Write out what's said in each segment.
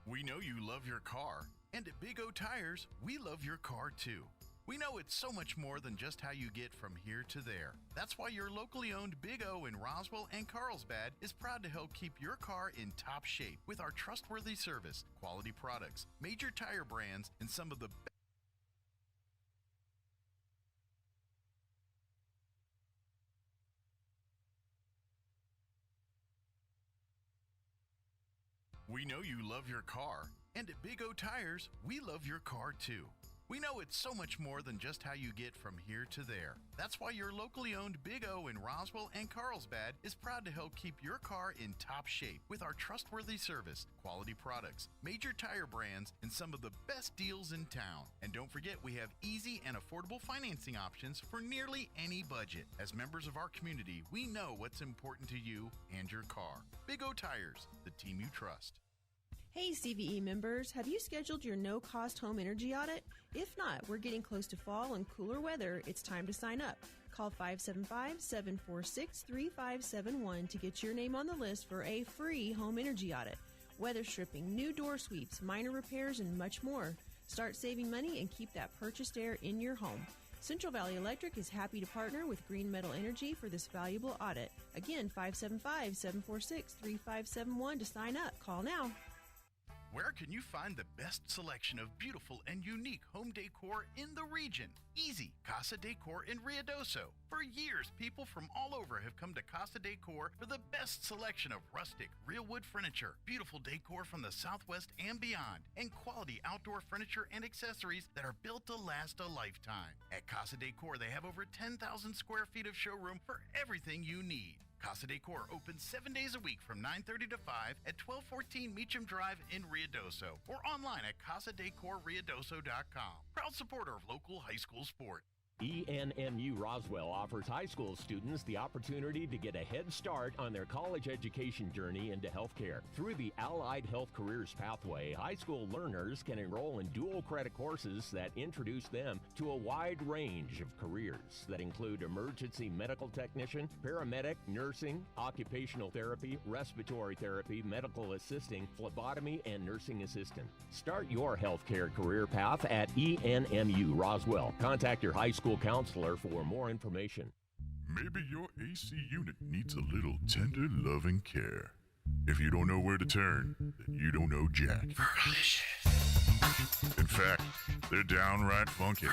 We know you love your car, and at Big O Tires, we love your car too. We know it's so much more than just how you get from here to there. That's why your locally owned Big O in Roswell and Carlsbad is proud to help keep your car in top shape with our trustworthy service, quality products, major tire brands, and some of the best. We know you love your car, and at Big O Tires, we love your car too. We know it's so much more than just how you get from here to there. That's why your locally owned Big O in Roswell and Carlsbad is proud to help keep your car in top shape with our trustworthy service, quality products, major tire brands, and some of the best deals in town. And don't forget, we have easy and affordable financing options for nearly any budget. As members of our community, we know what's important to you and your car. Big O Tires, the team you trust. Hey CVE members, have you scheduled your no-cost home energy audit? If not, we're getting close to fall and cooler weather. It's time to sign up. Call 575-746-3571 to get your name on the list for a free home energy audit. Weather stripping, new door sweeps, minor repairs, and much more. Start saving money and keep that purchased air in your home. Central Valley Electric is happy to partner with Green Metal Energy for this valuable audit. Again, 575-746-3571 to sign up. Call now. Where can you find the best selection of beautiful and unique home decor in the region? Easy, Casa Decor in Ruidoso. For years, people from all over have come to Casa Decor for the best selection of rustic, real wood furniture, beautiful decor from the Southwest and beyond, and quality outdoor furniture and accessories that are built to last a lifetime. At Casa Decor, they have over 10,000 square feet of showroom for everything you need. Casa Decor opens 7 days a week from 9:30 to 5 at 1214 Meacham Drive in Ruidoso or online at casadecorruidoso.com. Proud supporter of local high school sport. ENMU Roswell offers high school students the opportunity to get a head start on their college education journey into healthcare. Through the Allied Health Careers Pathway, high school learners can enroll in dual credit courses that introduce them to a wide range of careers that include emergency medical technician, paramedic, nursing, occupational therapy, respiratory therapy, medical assisting, phlebotomy, and nursing assistant. Start your healthcare career path at ENMU Roswell. Contact your high school counselor for more information. Maybe your AC unit needs a little tender loving care. If you don't know where to turn, then you don't know Jack. In fact, they're downright funky.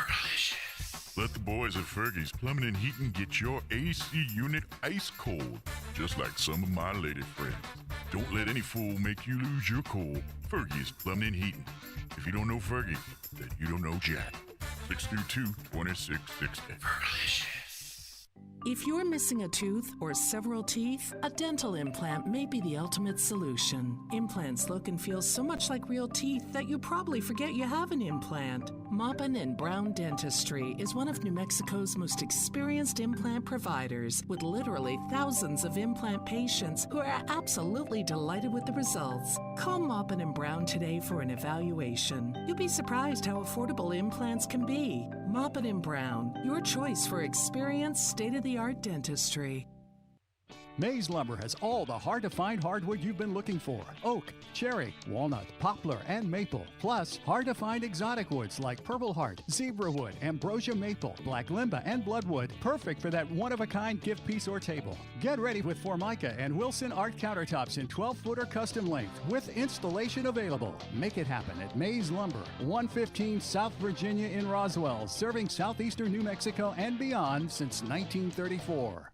Let the boys at Fergie's Plumbing and Heating get your AC unit ice cold, just like some of my lady friends. Don't let any fool make you lose your cool. Fergie's Plumbing and Heating. If you don't know Fergie, then you don't know Jack. 622-2660. If you're missing a tooth or several teeth, a dental implant may be the ultimate solution. Implants look and feel so much like real teeth that you probably forget you have an implant. Maupin & Brown Dentistry is one of New Mexico's most experienced implant providers, with literally thousands of implant patients who are absolutely delighted with the results. Call Maupin & Brown today for an evaluation. You'll be surprised how affordable implants can be. Maupin & Brown, your choice for experienced, state-of-the-art dentistry. Mays Lumber has all the hard-to-find hardwood you've been looking for. Oak, cherry, walnut, poplar, and maple. Plus, hard-to-find exotic woods like purple heart, zebra wood, ambrosia maple, black limba, and bloodwood. Perfect for that one-of-a-kind gift piece or table. Get ready with Formica and Wilson Art countertops in 12-footer custom length with installation available. Make it happen at Mays Lumber, 115 South Virginia in Roswell, serving southeastern New Mexico and beyond since 1934.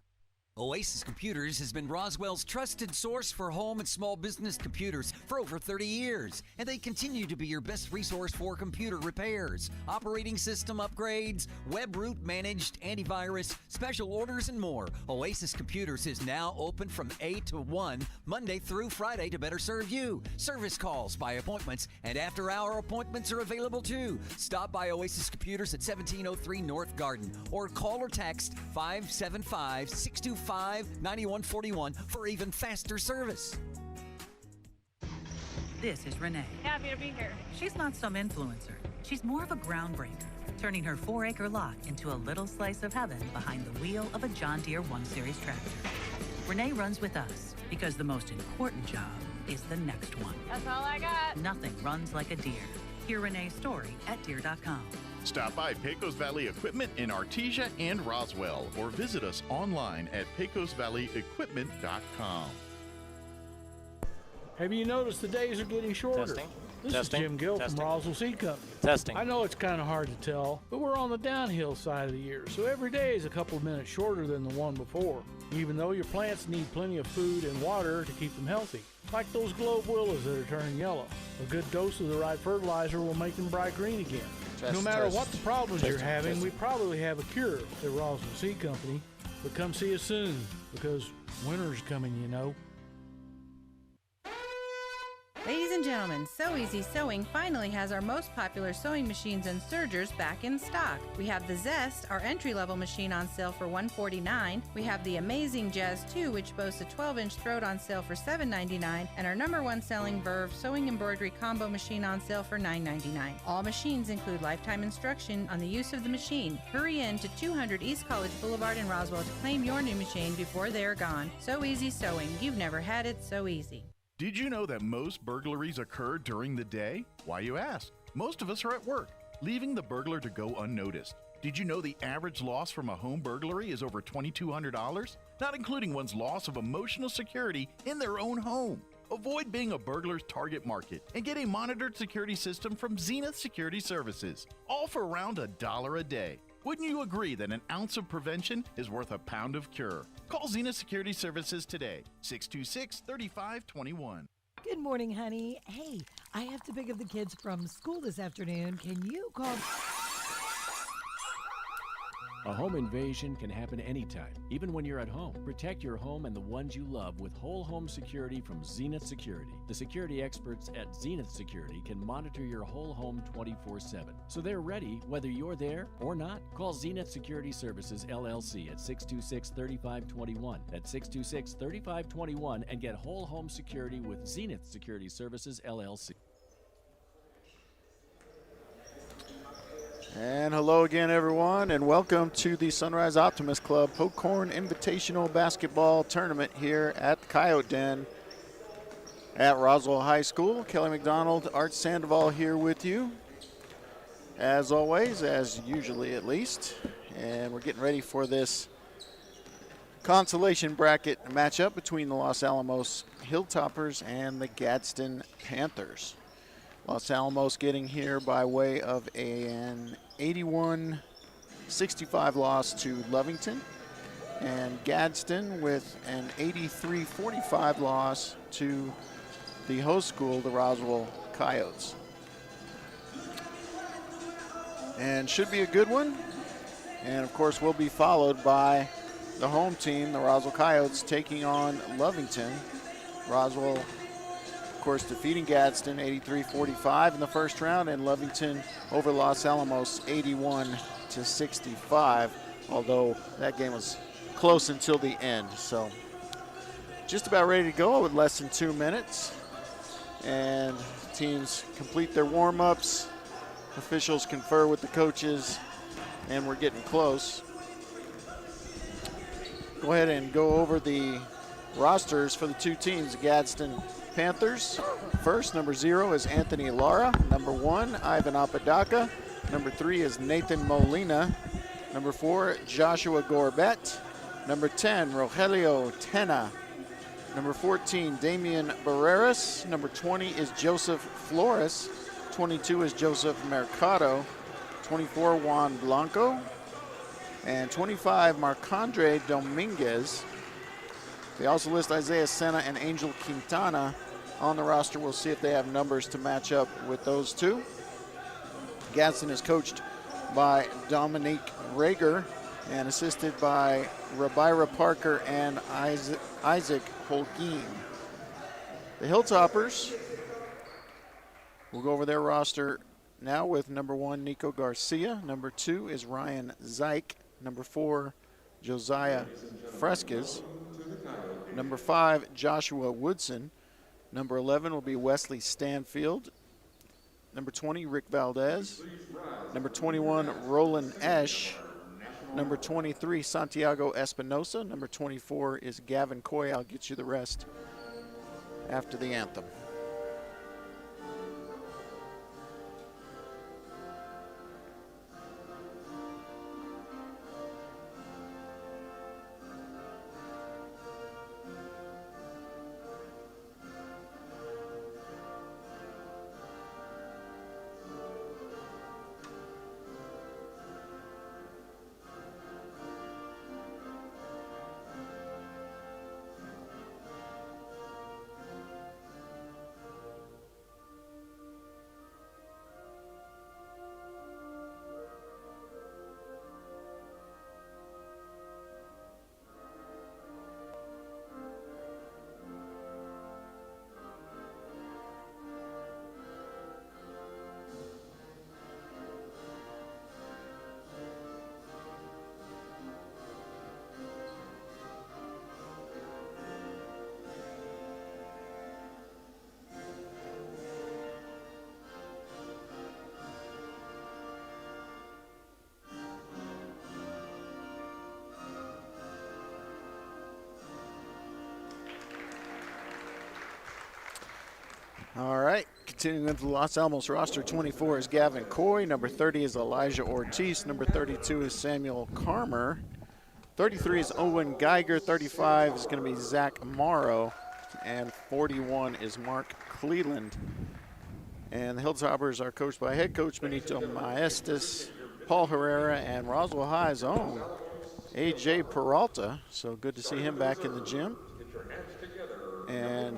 Oasis Computers has been Roswell's trusted source for home and small business computers for over 30 years, and they continue to be your best resource for computer repairs, operating system upgrades, web root managed, antivirus, special orders, and more. Oasis Computers is now open from 8 to 1, Monday through Friday to better serve you. Service calls by appointments and after-hour appointments are available too. Stop by Oasis Computers at 1703 North Garden or call or text 575-625-9141 for even faster service. This is Renee. Happy to be here. She's not some influencer. She's more of a groundbreaker, turning her 4-acre lot into a little slice of heaven behind the wheel of a John Deere 1 Series tractor. Renee runs with us because the most important job is the next one. That's all I got. Nothing runs like a deer. Hear Renee's story at deer.com. Stop by Pecos Valley Equipment in Artesia and Roswell, or visit us online at pecosvalleyequipment.com. Have you noticed the days are getting shorter? Testing. This Testing. is Jim Gill Testing. from Roswell Seed Company. Testing. I know it's kind of hard to tell, but we're on the downhill side of the year, so every day is a couple of minutes shorter than the one before, even though your plants need plenty of food and water to keep them healthy. Like those globe willows that are turning yellow. A good dose of the right fertilizer will make them bright green again. No matter what the problems you're having, we probably have a cure at Roswell Seed Company. But come see us soon, because winter's coming, you know. Ladies and gentlemen, So Easy Sewing finally has our most popular sewing machines and sergers back in stock. We have the Zest, our entry-level machine, on sale for $149. We have the Amazing Jazz 2, which boasts a 12-inch throat, on sale for $7.99, and our #1 selling Verve sewing embroidery combo machine on sale for $9.99. All machines include lifetime instruction on the use of the machine. Hurry in to 200 East College Boulevard in Roswell to claim your new machine before they are gone. So Easy Sewing. You've never had it so easy. Did you know that most burglaries occur during the day? Why, you ask? Most of us are at work, leaving the burglar to go unnoticed. Did you know the average loss from a home burglary is over $2,200? Not including one's loss of emotional security in their own home. Avoid being a burglar's target market and get a monitored security system from Zenith Security Services, all for around $1 a day. Wouldn't you agree that an ounce of prevention is worth a pound of cure? Call Zenith Security Services today, 626-3521. Good morning, honey. Hey, I have to pick up the kids from school this afternoon. Can you call... A home invasion can happen anytime, even when you're at home. Protect your home and the ones you love with whole home security from Zenith Security. The security experts at Zenith Security can monitor your whole home 24/7. So they're ready whether you're there or not. Call Zenith Security Services, LLC at 626-3521. That's 626-3521 and get whole home security with Zenith Security Services, LLC. And hello again, everyone, and welcome to the Sunrise Optimist Club Pocorn Invitational Basketball Tournament here at the Coyote Den at Roswell High School. Kelly McDonald, Art Sandoval here with you, as always, as usually at least. And we're getting ready for this consolation bracket matchup between the Los Alamos Hilltoppers and the Gadsden Panthers. Los Alamos getting here by way of an 81-65 loss to Lovington, and Gadsden with an 83-45 loss to the host school, the Roswell Coyotes. And should be a good one. And of course will be followed by the home team, the Roswell Coyotes, taking on Lovington. Roswell, of course, defeating Gadsden 83-45 in the first round, and Lovington over Los Alamos 81-65, although that game was close until the end. So just about ready to go with less than 2 minutes. And teams complete their warm-ups, officials confer with the coaches, and we're getting close. Go ahead and go over the rosters for the two teams. The Gadsden Panthers. First, number 0 is Anthony Lara. Number 1, Ivan Apodaca. Number 3 is Nathan Molina. Number 4, Joshua Gorbet. Number 10, Rogelio Tena. Number 14, Damian Barreras. Number 20 is Joseph Flores. 22 is Joseph Mercado. 24, Juan Blanco. And 25, Marcandre Dominguez. They also list Isaiah Senna and Angel Quintana on the roster. We'll see if they have numbers to match up with those two. Gadsden is coached by Dominique Rager and assisted by Rabira Parker and Isaac Holguin. The Hilltoppers, we'll go over their roster now with number 1, Nico Garcia. Number 2 is Ryan Zeich. Number 4, Josiah Fresquez. Number 5, Joshua Woodson. Number 11 will be Wesley Stanfield. Number 20, Rick Valdez. Number 21, Roland Esch. Number 23, Santiago Espinosa. Number 24 is Gavin Coy. I'll get you the rest after the anthem. All right, continuing with the Los Alamos roster, 24 is Gavin Coy. Number 30 is Elijah Ortiz. Number 32 is Samuel Carmer. 33 is Owen Geiger. 35 is going to be Zach Morrow. And 41 is Mark Cleland. And the Hilltoppers are coached by head coach Benito Maestas, Paul Herrera, and Roswell High's own A.J. Peralta. So good to see him back in the gym. And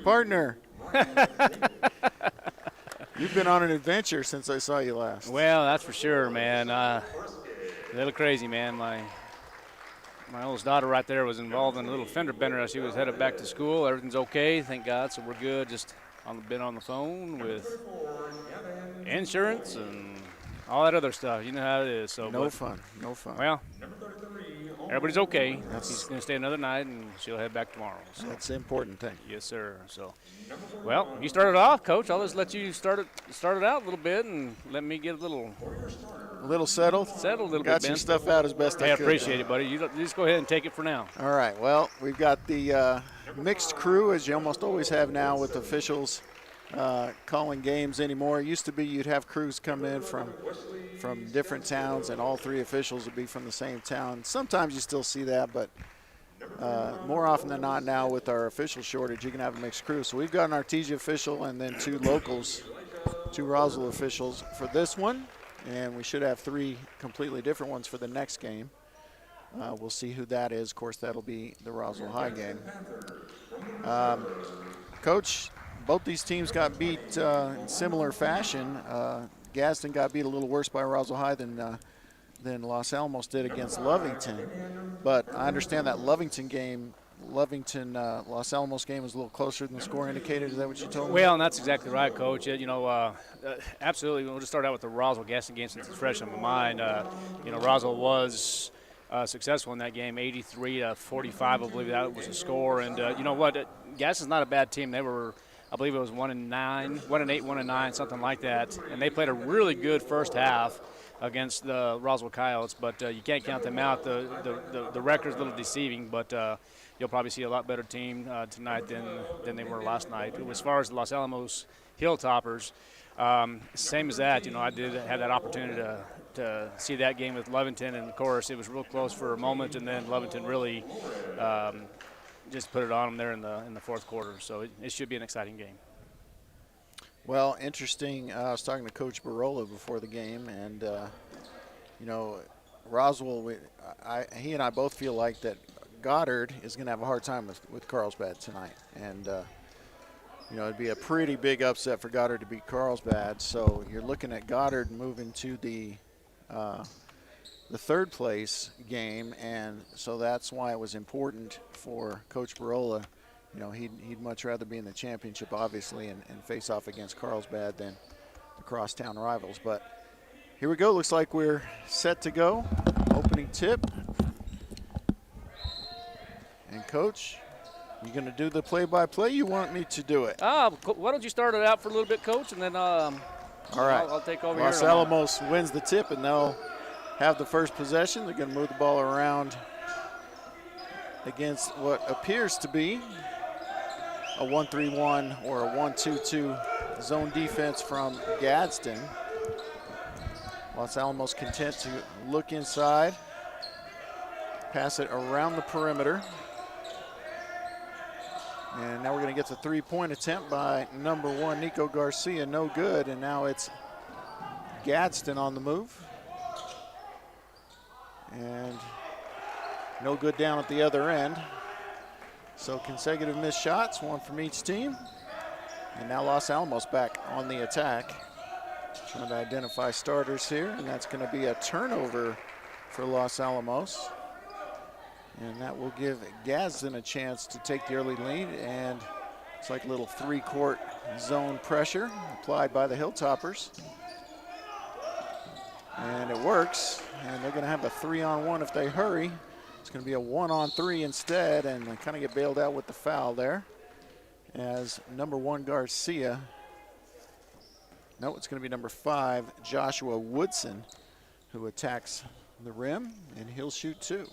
partner, you've been on an adventure since I saw you last. Well, that's for sure, man. A little crazy, man. My oldest daughter right there was involved in a little fender bender as she was headed back to school. Everything's okay, thank God, so we're good. Just been on the phone with insurance and all that other stuff. You know how it is. So no fun. Well, everybody's okay. She's going to stay another night, and she'll head back tomorrow. So. That's the important thing. Yes, sir. So, well, you started off, Coach. I'll just let you start it out a little bit and let me get a little settled. Settled a little bit. Got your stuff out as best I could. I appreciate it, buddy. You just go ahead and take it for now. All right. Well, we've got the mixed crew, as you almost always have now with officials calling games anymore. It used to be you'd have crews come in from different towns, and all three officials would be from the same town. Sometimes you still see that, but more often than not now with our official shortage, you can have a mixed crew. So we've got an Artesia official and then two locals, two Roswell officials for this one, and we should have three completely different ones for the next game. We'll see who that is. Of course, that'll be the Roswell High game. Coach, both these teams got beat in similar fashion. Gadsden got beat a little worse by Roswell High than Los Alamos did against Lovington. But I understand that Los Alamos game was a little closer than the score indicated. Is that what you told me? Well, and that's exactly right, Coach. Absolutely. We'll just start out with the Roswell-Gadsden game since it's fresh in my mind. Roswell was successful in that game, 83-45, I believe that was the score. And you know what? Gadsden's not a bad team. They were, I believe it was 1-8, 1-9, something like that. And they played a really good first half against the Roswell Coyotes, but you can't count them out. The record's a little deceiving, but you'll probably see a lot better team tonight than they were last night. As far as the Los Alamos Hilltoppers, same as that. I did have that opportunity to see that game with Lovington, and of course it was real close for a moment, and then Lovington really just put it on them there in the fourth quarter. So it should be an exciting game. Well, interesting. I was talking to Coach Barola before the game, and Roswell. He and I both feel like that Goddard is going to have a hard time with Carlsbad tonight, and it'd be a pretty big upset for Goddard to beat Carlsbad. So you're looking at Goddard moving to the third place game, and so that's why it was important for Coach Barola. He'd much rather be in the championship, obviously, and face off against Carlsbad than the crosstown rivals. But here we go. Looks like we're set to go. Opening tip. And, Coach, you going to do the play-by-play? You want me to do it? Why don't you start it out for a little bit, Coach, and then all right. I'll take over Los here. Alamos wins the tip, and they'll have the first possession. They're going to move the ball around against what appears to be a 1-3-1 or a 1-2-2 zone defense from Gadsden. Los Alamos content to look inside, pass it around the perimeter. And now we're going to get the three-point attempt by number 1, Nico Garcia. No good, and now it's Gadsden on the move. And no good down at the other end. So consecutive missed shots, one from each team. And now Los Alamos back on the attack. Trying to identify starters here, and that's going to be a turnover for Los Alamos. And that will give Gadsden a chance to take the early lead, and it's like a little three-court zone pressure applied by the Hilltoppers. And it works, and they're going to have a 3-on-1 if they hurry. It's going to be a 1-on-3 instead, and they kind of get bailed out with the foul there as number 1 Garcia. No, it's going to be number 5 Joshua Woodson who attacks the rim, and he'll shoot 2.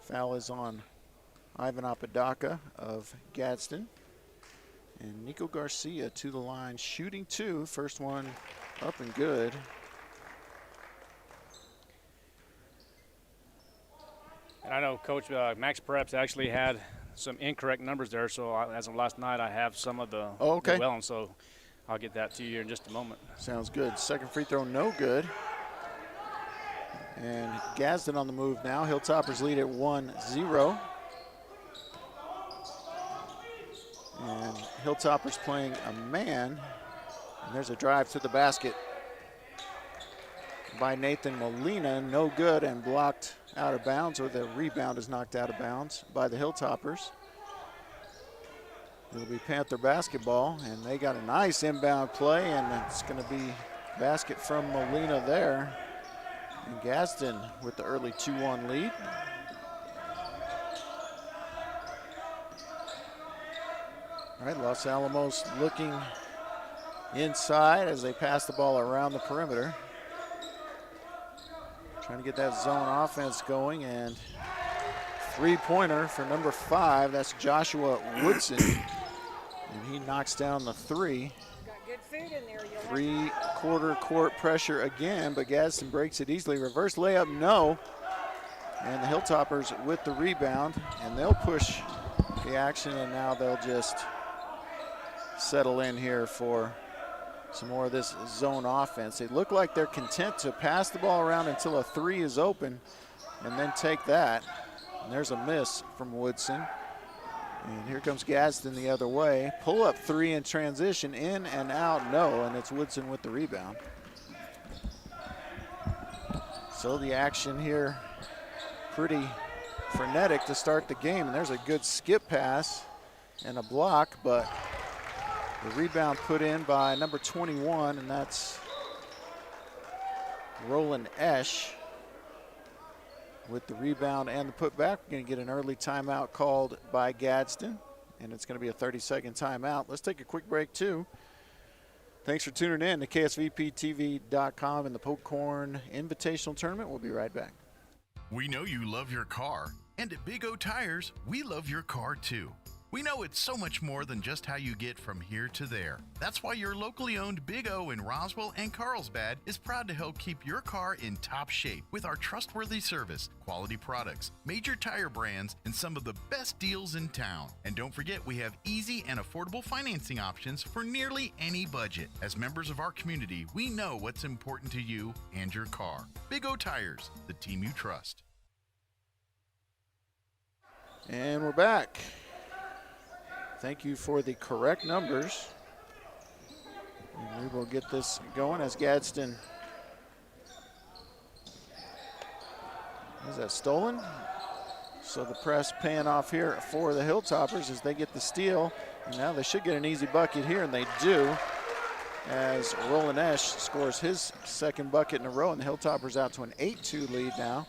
Foul is on Ivan Apodaca of Gadsden. And Nico Garcia to the line, shooting 2. First one up and good. And I know Coach Max Preps actually had some incorrect numbers there, so as of last night, I have some of the okay. well, and so I'll get that to you in just a moment. Sounds good. Second free throw, no good. And Gadsden on the move now. Hilltoppers lead at 1-0. And Hilltoppers playing a man. And there's a drive to the basket by Nathan Molina. No good and blocked out of bounds, or the rebound is knocked out of bounds by the Hilltoppers. It'll be Panther basketball, and they got a nice inbound play, and it's going to be basket from Molina there. And Gadsden with the early 2-1 lead. All right, Los Alamos looking inside as they pass the ball around the perimeter. Trying to get that zone offense going, and three-pointer for number 5. That's Joshua Woodson, and he knocks down the 3. Three-quarter court pressure again, but Gadsden breaks it easily. Reverse layup, no. And the Hilltoppers with the rebound, and they'll push the action, and now they'll just settle in here for some more of this zone offense. They look like they're content to pass the ball around until a 3 is open and then take that. And there's a miss from Woodson. And here comes Gadsden the other way. Pull up 3 in transition, in and out, no, and it's Woodson with the rebound. So the action here pretty frenetic to start the game, and there's a good skip pass and a block, but the rebound put in by number 21, and that's Roland Esch with the rebound and the putback. We're going to get an early timeout called by Gadsden, and it's going to be a 30-second timeout. Let's take a quick break, too. Thanks for tuning in to KSVPTV.com and the Popcorn Invitational Tournament. We'll be right back. We know you love your car, and at Big O Tires, we love your car, too. We know it's so much more than just how you get from here to there. That's why your locally owned Big O in Roswell and Carlsbad is proud to help keep your car in top shape with our trustworthy service, quality products, major tire brands, and some of the best deals in town. And don't forget, we have easy and affordable financing options for nearly any budget. As members of our community, we know what's important to you and your car. Big O Tires, the team you trust. And we're back. Thank you for the correct numbers. And we will get this going as Gadsden. Is that stolen? So the press paying off here for the Hilltoppers as they get the steal. And now they should get an easy bucket here, and they do. As Roland Esch scores his second bucket in a row, and the Hilltoppers out to an 8-2 lead now.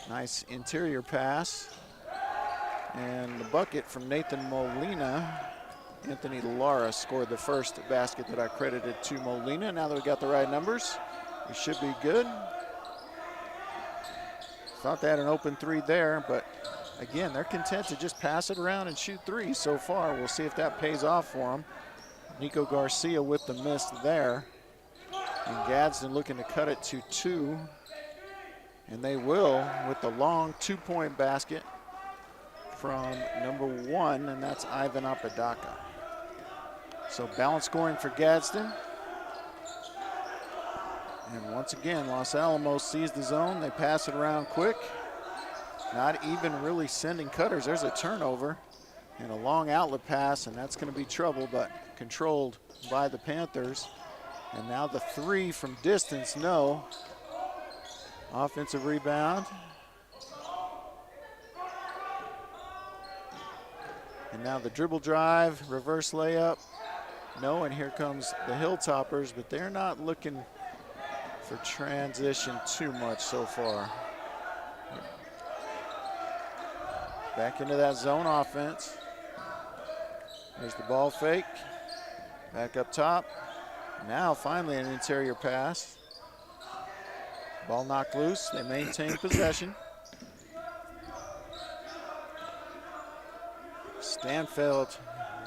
Nice interior pass. And the bucket from Nathan Molina. Anthony Lara scored the first basket that I credited to Molina. Now that we got the right numbers, we should be good. Thought they had an open 3 there, but again, they're content to just pass it around and shoot threes so far. We'll see if that pays off for them. Nico Garcia with the miss there. And Gadsden looking to cut it to 2. And they will with the long 2-point basket from number 1, and that's Ivan Apodaca. So balance scoring for Gadsden. And once again, Los Alamos sees the zone. They pass it around quick. Not even really sending cutters. There's a turnover and a long outlet pass, and that's going to be trouble, but controlled by the Panthers. And now the 3 from distance, no. Offensive rebound. And now the dribble drive, reverse layup. No, and here comes the Hilltoppers, but they're not looking for transition too much so far. Back into that zone offense. There's the ball fake. Back up top. Now finally an interior pass. Ball knocked loose. They maintain possession. Stanfield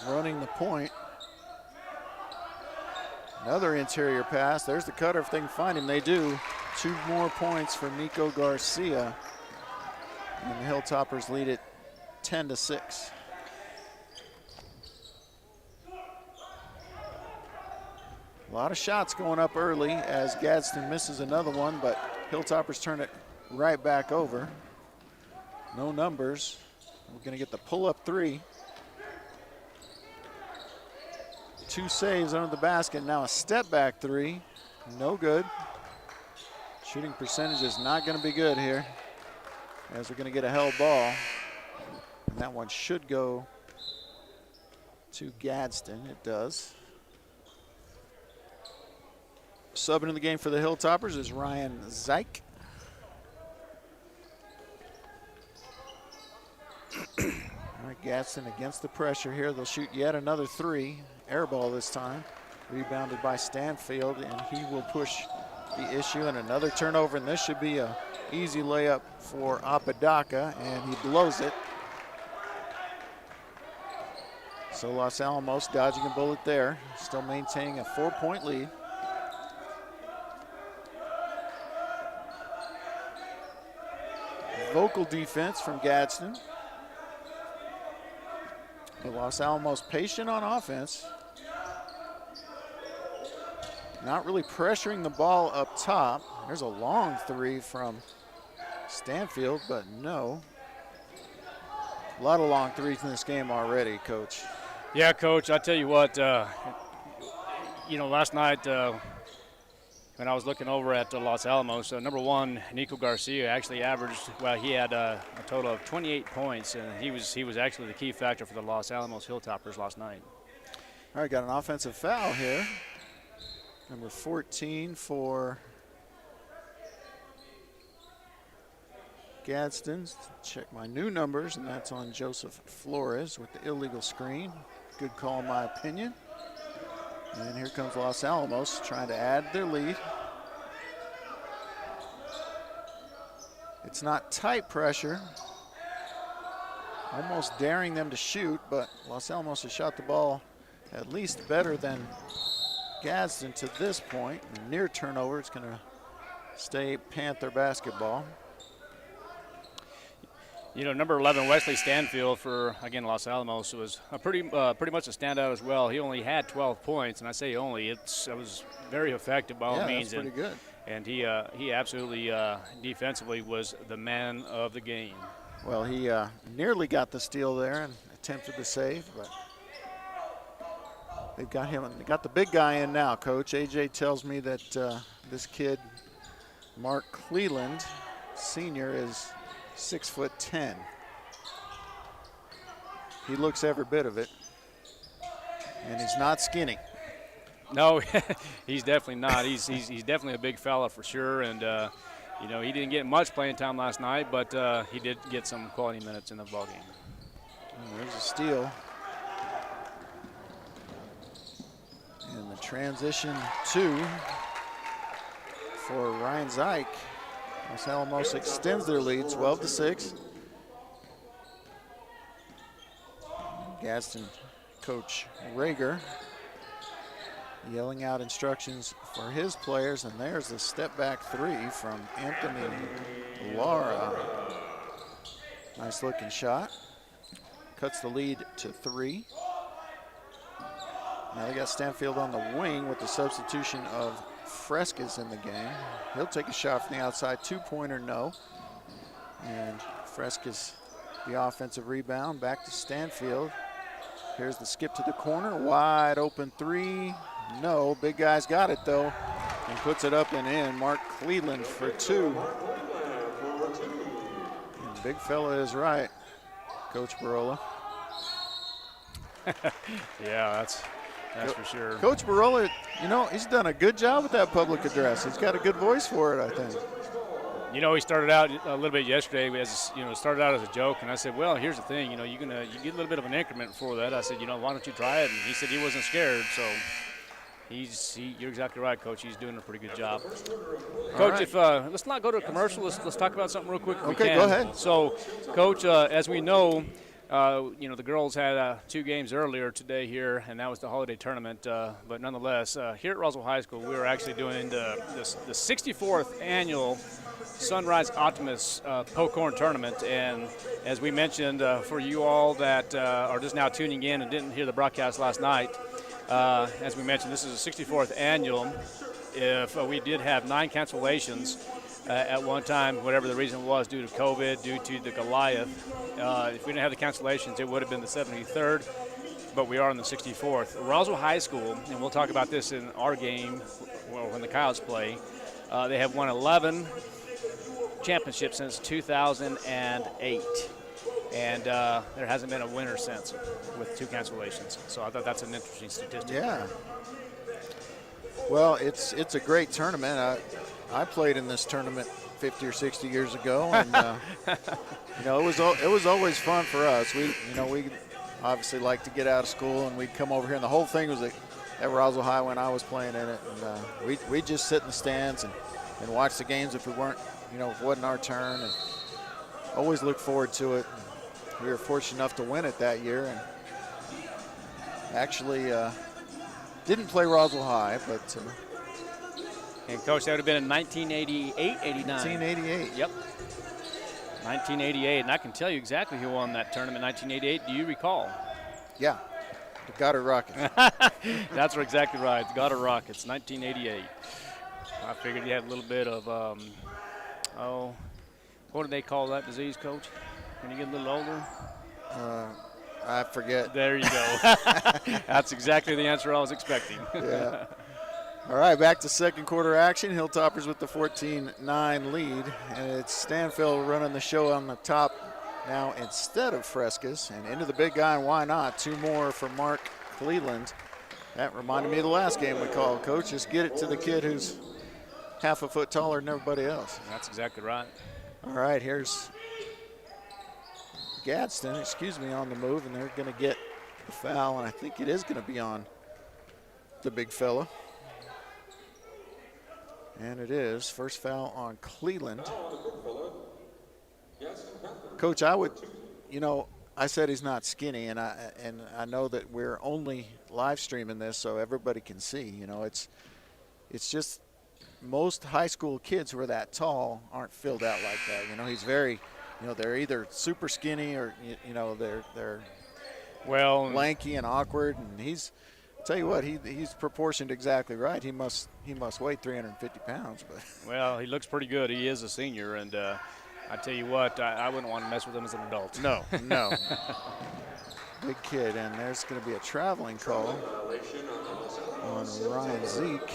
running the point. Another interior pass. There's the cutter if they can find him. They do. 2 more points for Nico Garcia. And the Hilltoppers lead it 10-6. A lot of shots going up early as Gadsden misses another one, but Hilltoppers turn it right back over. No numbers. We're going to get the pull-up 3. 2 saves under the basket. Now a step-back 3. No good. Shooting percentage is not going to be good here as we're going to get a held ball. And that one should go to Gadsden. It does. Subbing in the game for the Hilltoppers is Ryan Zeich. All right, Gadsden against the pressure here. They'll shoot yet another 3. Air ball this time. Rebounded by Stanfield, and he will push the issue. And another turnover, and this should be a easy layup for Apodaca, and he blows it. So Los Alamos dodging a bullet there. Still maintaining a 4-point lead. Vocal defense from Gadsden. But Los Alamos patient on offense. Not really pressuring the ball up top. There's a long 3 from Stanfield, but no. A lot of long 3s in this game already, Coach. Yeah, Coach, I tell you what, last night when I was looking over at Los Alamos, number 1, Nico Garcia actually averaged, he had a total of 28 points, and he was actually the key factor for the Los Alamos Hilltoppers last night. All right, got an offensive foul here. Number 14 for Gadsden. Check my new numbers, and that's on Joseph Flores with the illegal screen. Good call in my opinion. And here comes Los Alamos trying to add their lead. It's not tight pressure. Almost daring them to shoot, but Los Alamos has shot the ball at least better than Gadsden to this point. Near turnover, it's going to stay Panther basketball. Number 11, Wesley Stanfield for, again, Los Alamos was pretty much a standout as well. He only had 12 points, and I say only. It was very effective by all means. That's pretty good. And he absolutely defensively was the man of the game. Well, he nearly got the steal there and attempted to save, but they've got him. They got the big guy in now, Coach. AJ tells me that this kid, Mark Cleland, senior, is 6'10". He looks every bit of it, and he's not skinny. No, he's definitely not. He's definitely a big fella for sure, and he didn't get much playing time last night, but he did get some quality minutes in the ball game. And there's a steal. And the transition 2 for Ryan Zeich. Los Alamos extends their lead 12-6. Gadsden coach Rager yelling out instructions for his players, and there's the step back three from Anthony Lara. Nice looking shot. Cuts the lead to 3. Now they got Stanfield on the wing with the substitution of Frescas in the game. He'll take a shot from the outside, 2-pointer, no. And Frescas, the offensive rebound, back to Stanfield. Here's the skip to the corner, wide open 3. No, big guy's got it though, and puts it up and in. Mark Cleland for 2. And big fella is right, Coach Barola. Yeah, that's for sure. Coach Barola, you know, he's done a good job with that public address. He's got a good voice for it, I think. You know, he started out a little bit yesterday as, you know, started out as a joke, and I said, well, here's the thing, you know, you get a little bit of an increment before that. I said, you know, why don't you try it? And he said he wasn't scared, so you're exactly right, Coach. He's doing a pretty good job. Coach, right. if let's not go to a commercial. Let's talk about something real quick if we Okay, can. go ahead. So, Coach, as we know, you know, the girls had 2 games earlier today here, and that was the holiday tournament. But nonetheless, here at Roswell High School, we were actually doing the 64th annual Sunrise Optimus Pocorn Tournament. And as we mentioned, for you all that are just now tuning in and didn't hear the broadcast last night, as we mentioned, this is the 64th annual. If we did have 9 cancellations at one time, whatever the reason was, due to COVID, due to the Goliath, if we didn't have the cancellations, it would have been the 73rd, but we are in the 64th. Roswell High School, and we'll talk about this in our game, well, when the Coyotes play, they have won 11 championships since 2008. And there hasn't been a winner since with 2 cancellations. So I thought that's an interesting statistic. Yeah. Well, it's a great tournament. I played in this tournament 50 or 60 years ago, and you know, it was always fun for us. We obviously like to get out of school, and we'd come over here, and the whole thing was at Roswell High when I was playing in it, and we'd just sit in the stands and watch the games if we weren't, you know, if it wasn't our turn, and always look forward to it. We were fortunate enough to win it that year, and actually didn't play Roswell High, but. And, Coach, that would have been in 1988, 89. 1988. Yep. 1988, and I can tell you exactly who won that tournament in 1988. Do you recall? Yeah, the Goddard Rockets. That's exactly right, the Goddard Rockets, 1988. I figured you had a little bit of, what do they call that disease, Coach, when you get a little older? I forget. There you go. That's exactly the answer I was expecting. Yeah. All right, back to second quarter action. Hilltoppers with the 14-9 lead, and it's Stanfield running the show on the top now instead of Frescas, and into the big guy, and why not? 2 more for Mark Cleland. That reminded me of the last game we called, Coach. Just get it to the kid who's half a foot taller than everybody else. That's exactly right. All right, here's Gadsden, on the move, and they're going to get a foul, and I think it is going to be on the big fella. And it is. First foul on Cleland. Coach, I would, you know, I said he's not skinny, and I know that we're only live streaming this so everybody can see. You know, it's just most high school kids who are that tall aren't filled out like that. You know, he's very, you know, they're either super skinny or, you know, they're lanky and awkward, and he's. Tell you what, he's proportioned exactly right. He must weigh 350 pounds. But well, he looks pretty good. He is a senior, and I tell you what, I wouldn't want to mess with him as an adult. No. Big kid, and there's going to be a traveling call on Ryan Zeke.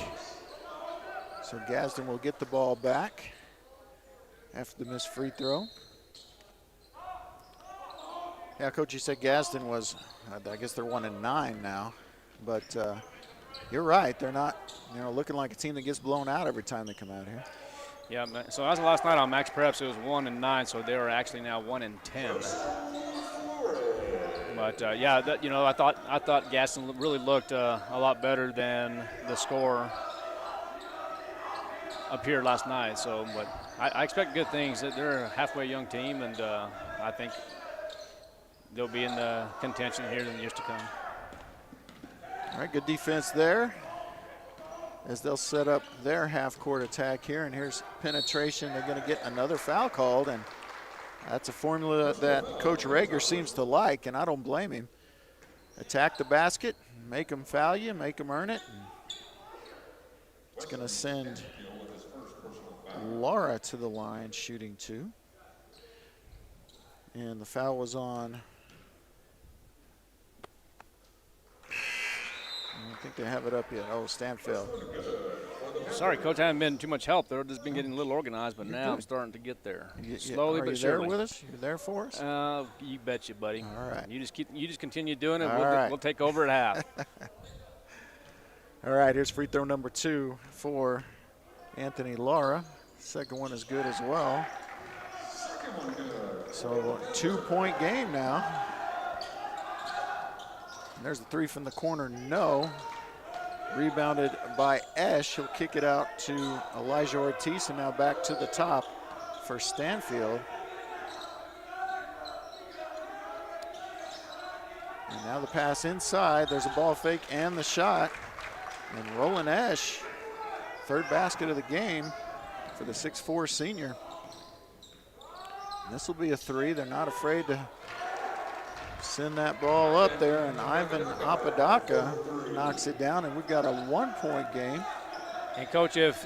So Gadsden will get the ball back after the missed free throw. Yeah, Coach, you said Gadsden was, I guess they're 1-9 now. But you're right. They're not, you know, looking like a team that gets blown out every time they come out here. Yeah, so as of last night on Max Preps, it was 1-9, so they are actually now 1-10. But yeah, you know, I thought Gadsden really looked a lot better than the score appeared last night. So, but I expect good things. They're a halfway young team, and I think they'll be in the contention here in the years to come. All right, good defense there as they'll set up their half-court attack here. And here's penetration. They're going to get another foul called, and that's a formula that Coach Rager seems to like, and I don't blame him. Attack the basket, make them foul you, make them earn it. It's going to send Laura to the line shooting 2. And the foul was on, I don't think they have it up yet. Oh, Stanfield. Sorry, Coach, I haven't been too much help. They've just been getting a little organized, but now I'm starting to get there. Slowly but surely. Are you there with us? You're there for us? You betcha, buddy. All right. You just continue doing it. All We'll take over at half. All right, here's free throw number 2 for Anthony Lara. Second one is good as well. So 2-point game now. And there's the 3 from the corner, no. Rebounded by Esch. He'll kick it out to Elijah Ortiz, and now back to the top for Stanfield. And now the pass inside. There's a ball fake and the shot. And Roland Esch, third basket of the game for the 6'4" senior. This will be a 3. They're not afraid to send that ball up there, and Ivan Apodaca knocks it down, and we've got a 1-point game. And Coach, if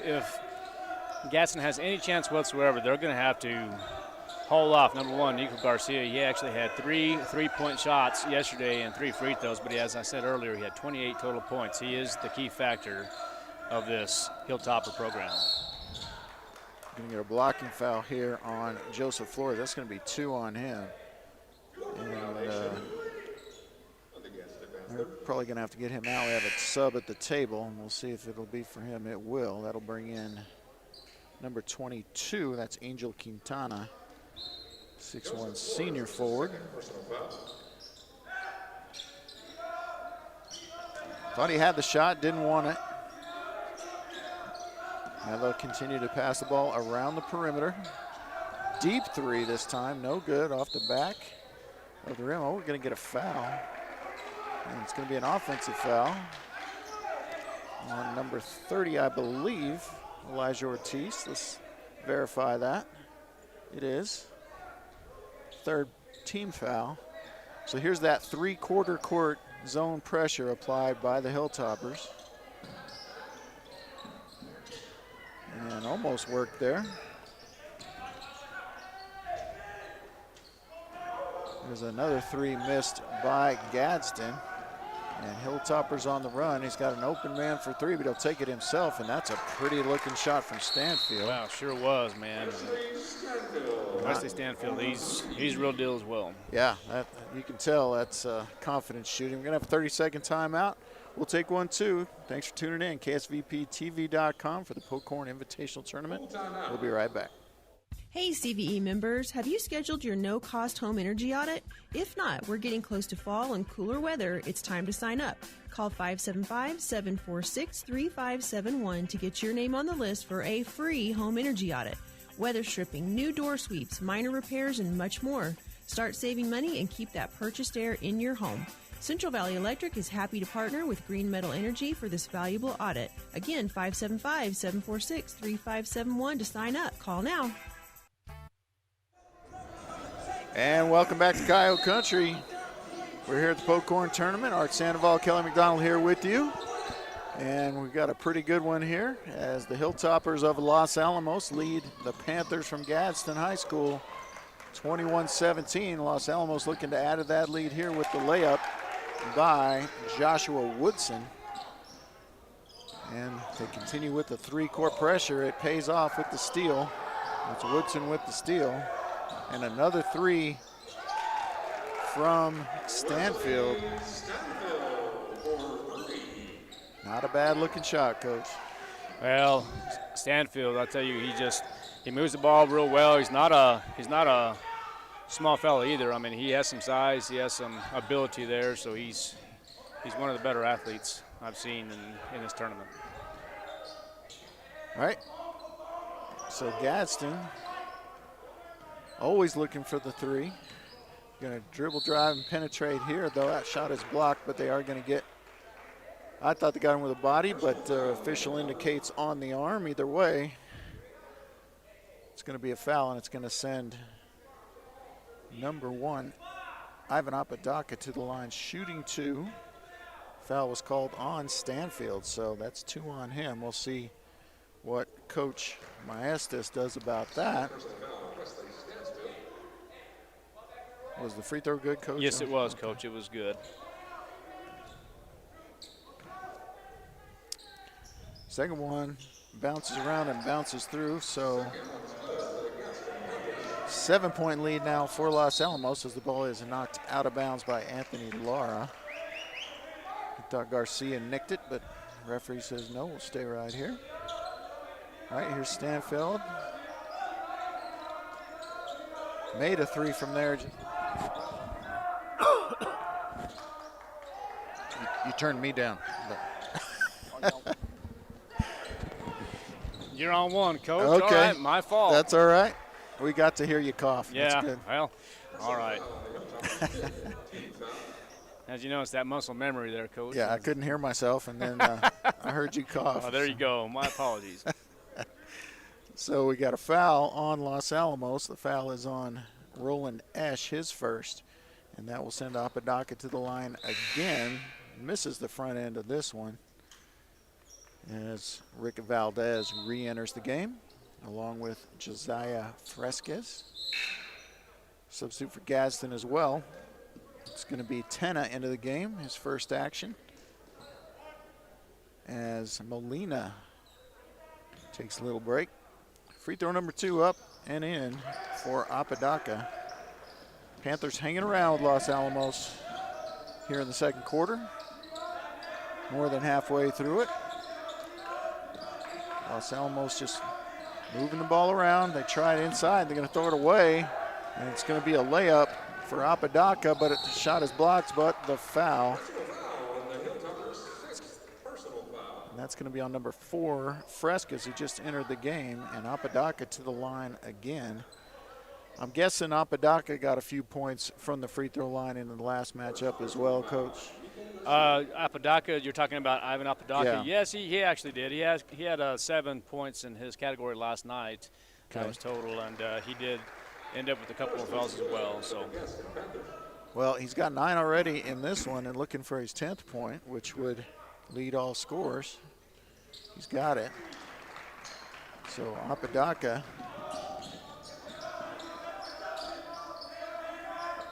Gadsden has any chance whatsoever, they're going to have to haul off. Number 1, Nico Garcia. He actually had 3 3-point shots yesterday and 3 free throws, but as I said earlier, he had 28 total points. He is the key factor of this Hilltopper program. Going to get a blocking foul here on Joseph Flores. That's going to be 2 on him. And they're probably going to have to get him out. We have a sub at the table, and we'll see if it'll be for him. It will. That'll bring in number 22. That's Angel Quintana, 6'1" senior forward. Thought he had the shot, didn't want it. Now they'll continue to pass the ball around the perimeter. Deep 3 this time, no good, off the back of the rim. Oh, we're going to get a foul. And it's going to be an offensive foul on number 30, I believe, Elijah Ortiz. Let's verify that. It is. Third team foul. So here's that 3/4 court zone pressure applied by the Hilltoppers. And almost worked there. There's another 3 missed by Gadsden. And Hilltoppers on the run. He's got an open man for 3, but he'll take it himself, and that's a pretty looking shot from Stanfield. Wow, sure was, man. Wesley Stanfield, he's real deal as well. Yeah, you can tell that's confidence shooting. We're going to have a 30-second timeout. We'll take one, too. Thanks for tuning in. KSVPTV.com for the Pokorn Invitational Tournament. We'll be right back. Hey CVE members, have you scheduled your no-cost home energy audit? If not, we're getting close to fall and cooler weather. It's time to sign up. Call 575-746-3571 to get your name on the list for a free home energy audit. Weather stripping, new door sweeps, minor repairs, and much more. Start saving money and keep that purchased air in your home. Central Valley Electric is happy to partner with Green Metal Energy for this valuable audit. Again, 575-746-3571 to sign up. Call now. And welcome back to Coyote Country. We're here at the Pokorn Tournament. Art Sandoval, Kelly McDonald here with you. And we've got a pretty good one here as the Hilltoppers of Los Alamos lead the Panthers from Gadsden High School 21-17. Los Alamos looking to add to that lead here with the layup by Joshua Woodson. And they continue with the 3-court pressure. It pays off with the steal. It's Woodson with the steal. And another 3 from Stanfield. Not a bad looking shot, Coach. Well, Stanfield, I tell you, he moves the ball real well. He's not a small fella either. I mean, he has some size, he has some ability there, so he's one of the better athletes I've seen in this tournament. All right. So Gadsden always looking for the 3. Going to dribble, drive, and penetrate here, though. That shot is blocked, but they are going to get. I thought they got him with a body, but official indicates on the arm. Either way, it's going to be a foul, and it's going to send number 1, Ivan Apodaca, to the line, shooting 2. Foul was called on Stanfield, so that's 2 on him. We'll see what Coach Maestas does about that. Was the free throw good, Coach? Yes, it was, Coach. It was good. Second one bounces around and bounces through, so 7-point lead now for Los Alamos as the ball is knocked out of bounds by Anthony Lara. I thought Garcia nicked it, but the referee says no, we'll stay right here. All right, here's Stanfield. Made a 3 from there. You turned me down. You're on one, Coach. Okay. All right, my fault. That's all right. We got to hear you cough. Yeah, That's good. well, all right. As you know, it's that muscle memory there, Coach. Yeah, I couldn't hear myself, and then I heard you cough. Oh, there you go. My apologies. So we got a foul on Los Alamos. The foul is on Roland Esch, his first, and that will send Apodaca to the line again. Misses the front end of this one as Rick Valdez re-enters the game along with Josiah Fresquez. Substitute for Gadsden as well. It's going to be Tenna into the game, his first action, as Molina takes a little break. Free throw number 2 up and in for Apodaca. Panthers hanging around with Los Alamos here in the second quarter. More than halfway through it. Los Alamos just moving the ball around. They try it inside. They're going to throw it away, and it's going to be a layup for Apodaca, but the shot is blocked, but the foul. And that's going to be on number 4, Fresquez, who just entered the game, and Apodaca to the line again. I'm guessing Apodaca got a few points from the free throw line in the last matchup as well, Coach. Apodaca, you're talking about Ivan Apodaca. Yeah. Yes, he actually did. He had 7 points in his category last night. Okay. That was total, and he did end up with a couple of fouls as well. So, well, he's got 9 already in this one and looking for his 10th point, which would lead all scores. He's got it. So Apodaca.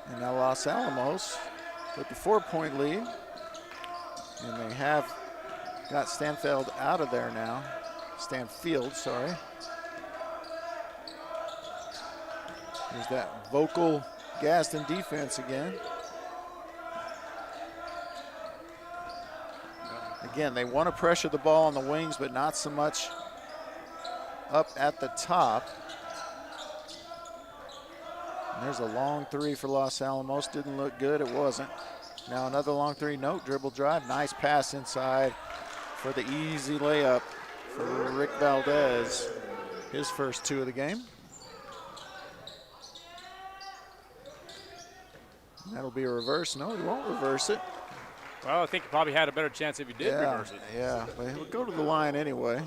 And now Los Alamos with the 4-point lead. And they have got Stanfield out of there now. Stanfield, sorry. There's that vocal Gadsden defense again. Again, they want to pressure the ball on the wings, but not so much up at the top. And there's a long 3 for Los Alamos. Didn't look good. It wasn't. Now another long 3. No, dribble drive. Nice pass inside for the easy layup for Rick Valdez. His first 2 of the game. And that'll be a reverse. No, he won't reverse it. well, I think he probably had a better chance if he did reverse it. Yeah, but he'll go to the line anyway.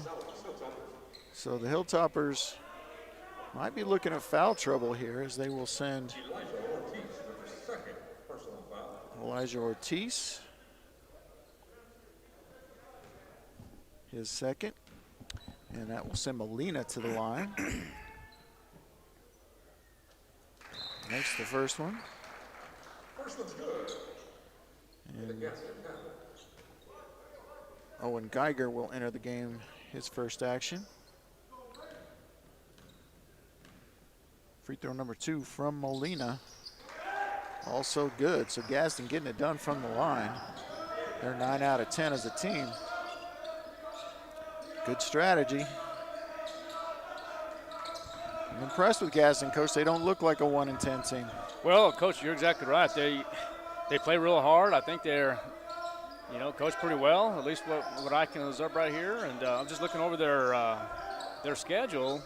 So the Hilltoppers might be looking at foul trouble here as they will send Elijah Ortiz, his second, and that will send Molina to the line. Makes the first one. First one's good. And Owen Geiger will enter the game, his first action. Free throw number 2 from Molina. Also good. So Gadsden getting it done from the line. They're 9 out of 10 as a team. Good strategy. I'm impressed with Gadsden, Coach. They don't look like a 1-10 team. Well, Coach, you're exactly right. They play real hard. I think they're, coached pretty well, at least what I can observe right here. And I'm just looking over their schedule.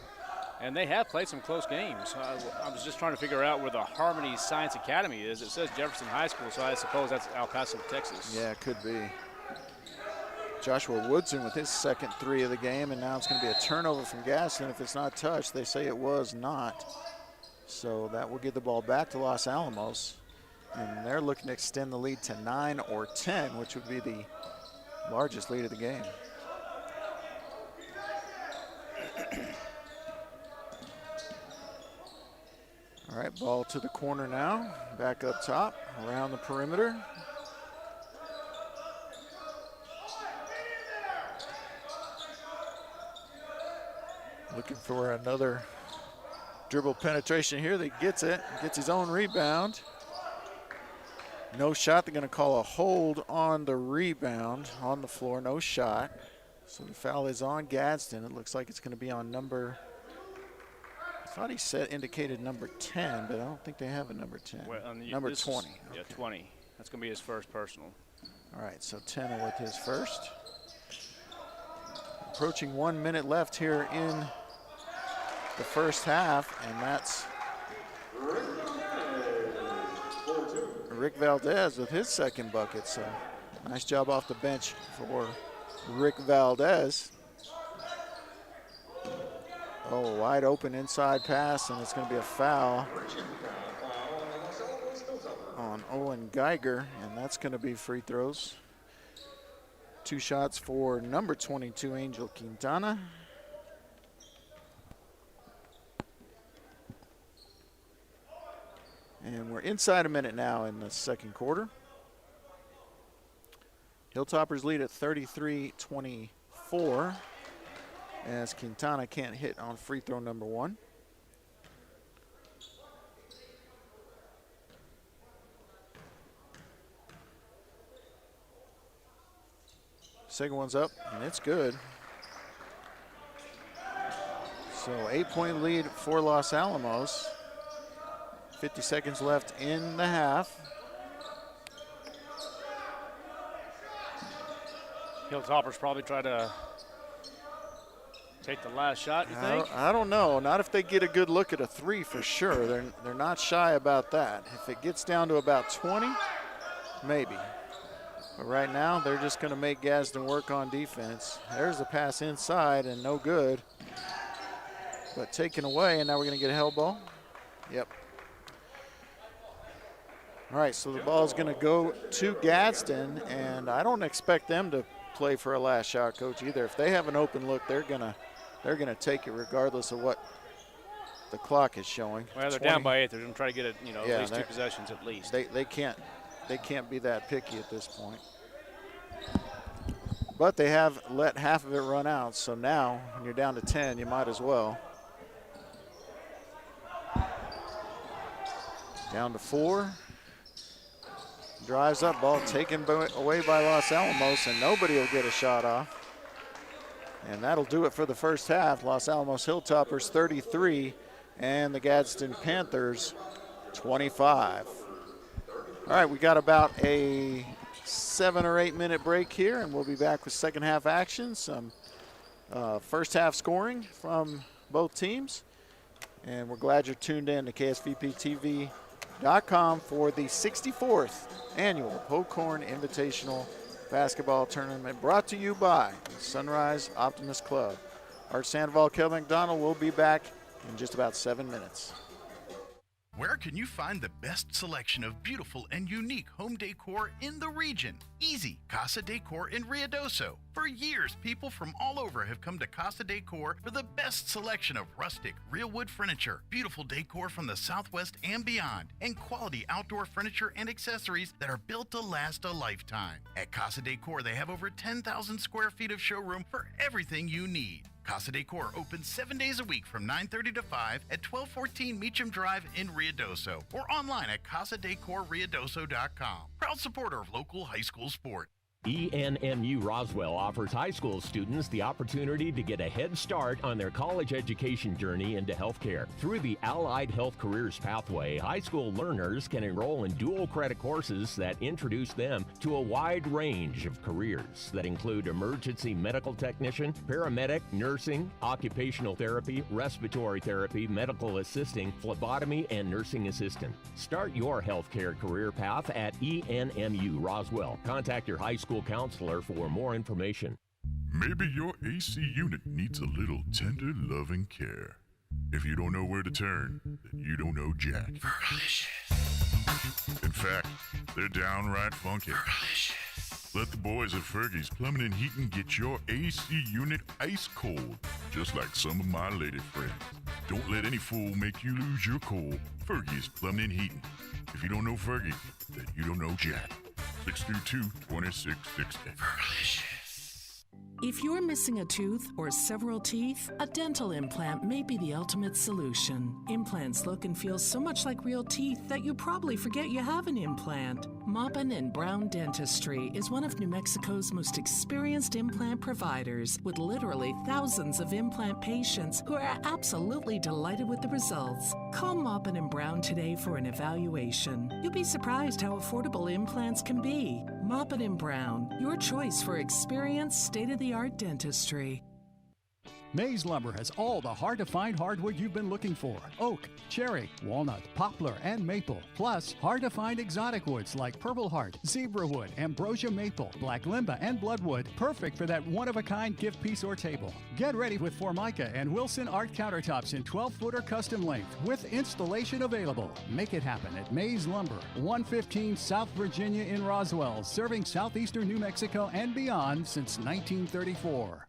And they have played some close games. I was just trying to figure out where the Harmony Science Academy is. It says Jefferson High School, so I suppose that's El Paso, Texas. Yeah, it could be. Joshua Woodson with his second 3 of the game, and now it's going to be a turnover from Gadsden. If it's not touched, they say it was not. So that will give the ball back to Los Alamos. And they're looking to extend the lead to 9 or 10, which would be the largest lead of the game. All right, ball to the corner now. Back up top, around the perimeter. Looking for another dribble penetration here. That gets it, gets his own rebound. No shot. They're going to call a hold on the rebound on the floor. No shot. So the foul is on Gadsden. It looks like it's going to be on number, I thought he said indicated number 10, but I don't think they have a number 10. Well, number 20. Yeah, 20. That's going to be his first personal. All right, so 10 with his first. Approaching 1 minute left here in the first half, and that's Rick Valdez with his second bucket. So nice job off the bench for Rick Valdez. Oh, wide open inside pass, and it's going to be a foul on Owen Geiger, and that's going to be free throws. 2 shots for number 22, Angel Quintana. And we're inside a minute now in the second quarter. Hilltoppers lead at 33-24 as Quintana can't hit on free throw number 1. Second one's up, and it's good. So 8-point lead for Los Alamos. 50 seconds left in the half. Hilltoppers probably try to take the last shot, you think? I don't know. Not if they get a good look at a 3 for sure. They're not shy about that. If it gets down to about 20, maybe. But right now, they're just going to make Gadsden work on defense. There's the pass inside and no good. But taken away, and now we're going to get a hell ball. Yep. All right, so the ball is going to go to Gadsden, and I don't expect them to play for a last shot, Coach, either. If they have an open look, they're gonna take it regardless of what the clock is showing. Well, they're down by 8. They're going to try to get it, at least 2 possessions at least. They can't be that picky at this point. But they have let half of it run out, so now when you're down to 10, you might as well. Down to 4. Drives up, ball taken away by Los Alamos, and nobody will get a shot off. And that'll do it for the first half. Los Alamos Hilltoppers 33 and the Gadsden Panthers 25. All right, we got about a 7 or 8 minute break here, and we'll be back with second half action. Some first half scoring from both teams. And we're glad you're tuned in to KSVPTV.com for the 64th annual Pokhorn Invitational Basketball Tournament, brought to you by Sunrise Optimist Club. Art Sandoval, Kevin McDonald will be back in just about 7 minutes. Where can you find the best selection of beautiful and unique home decor in the region? Easy, Casa Decor in Ruidoso. For years, people from all over have come to Casa Decor for the best selection of rustic, real wood furniture, beautiful decor from the Southwest and beyond, and quality outdoor furniture and accessories that are built to last a lifetime. At Casa Decor, they have over 10,000 square feet of showroom for everything you need. Casa Decor opens 7 days a week from 9:30 to 5 at 1214 Meacham Drive in Ruidoso, or online at casadecorruidoso.com. Proud supporter of local high school sport. ENMU Roswell offers high school students the opportunity to get a head start on their college education journey into healthcare. Through the Allied Health Careers Pathway, high school learners can enroll in dual credit courses that introduce them to a wide range of careers that include emergency medical technician, paramedic, nursing, occupational therapy, respiratory therapy, medical assisting, phlebotomy, and nursing assistant. Start your healthcare career path at ENMU Roswell. Contact your high school counselor for more information. Maybe your AC unit needs a little tender, loving care. If you don't know where to turn, then you don't know Jack. In fact, they're downright funky. Let the boys at Fergie's Plumbing and Heating get your AC unit ice cold, just like some of my lady friends. Don't let any fool make you lose your cool. Fergie's Plumbing and Heating. If you don't know Fergie, then you don't know Jack. 632-2660. If you're missing a tooth or several teeth, a dental implant may be the ultimate solution. Implants look and feel so much like real teeth that you probably forget you have an implant. Maupin & Brown Dentistry is one of New Mexico's most experienced implant providers, with literally thousands of implant patients who are absolutely delighted with the results. Call Maupin & Brown today for an evaluation. You'll be surprised how affordable implants can be. Maupin & Brown, your choice for experienced, state-of-the-art dentistry. Mays Lumber has all the hard-to-find hardwood you've been looking for. Oak, cherry, walnut, poplar, and maple. Plus, hard-to-find exotic woods like purple heart, zebra wood, ambrosia maple, black limba, and bloodwood. Perfect for that one-of-a-kind gift piece or table. Get ready with Formica and Wilson Art countertops in 12-footer custom length with installation available. Make it happen at Mays Lumber, 115 South Virginia in Roswell, serving southeastern New Mexico and beyond since 1934.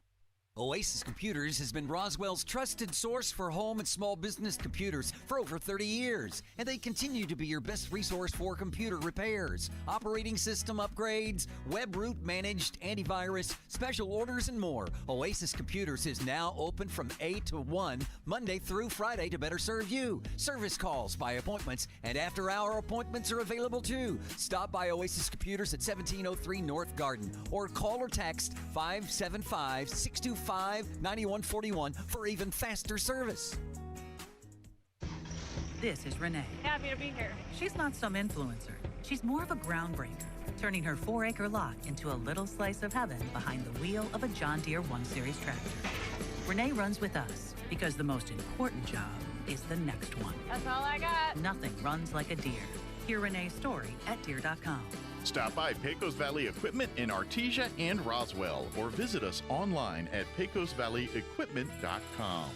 Oasis Computers has been Roswell's trusted source for home and small business computers for over 30 years, and they continue to be your best resource for computer repairs, operating system upgrades, web root managed, antivirus, special orders, and more. Oasis Computers is now open from 8 to 1, Monday through Friday to better serve you. Service calls by appointments and after-hour appointments are available too. Stop by Oasis Computers at 1703 North Garden or call or text 575-625-9141 for even faster service. This is Renee. Happy to be here. She's not some influencer. She's more of a groundbreaker, turning her 4-acre lot into a little slice of heaven behind the wheel of a John Deere 1 Series tractor. Renee runs with us because the most important job is the next one. That's all I got. Nothing runs like a Deere. Hear Renee's story at Deere.com. Stop by Pecos Valley Equipment in Artesia and Roswell, or visit us online at pecosvalleyequipment.com.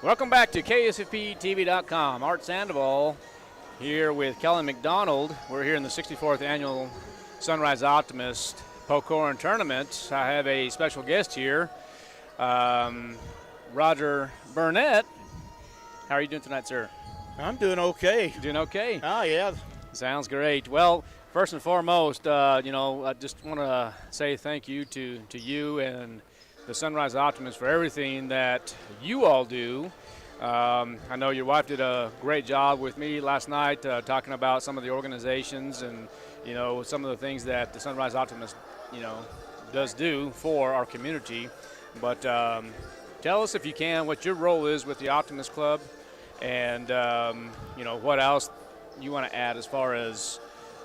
Welcome back to KSFPTV.com. Art Sandoval here with Kellen McDonald. We're here in the 64th Annual Sunrise Optimist Pocorin Tournament. I have a special guest here, Roger Burnett. How are you doing tonight, sir? I'm doing okay. Doing okay? Oh, yeah. Sounds great. Well, first and foremost, I just want to say thank you to you and the Sunrise Optimists for everything that you all do. I know your wife did a great job with me last night talking about some of the organizations and, some of the things that the Sunrise Optimist, does do for our community. But tell us, if you can, what your role is with the Optimist Club and, what else you want to add as far as,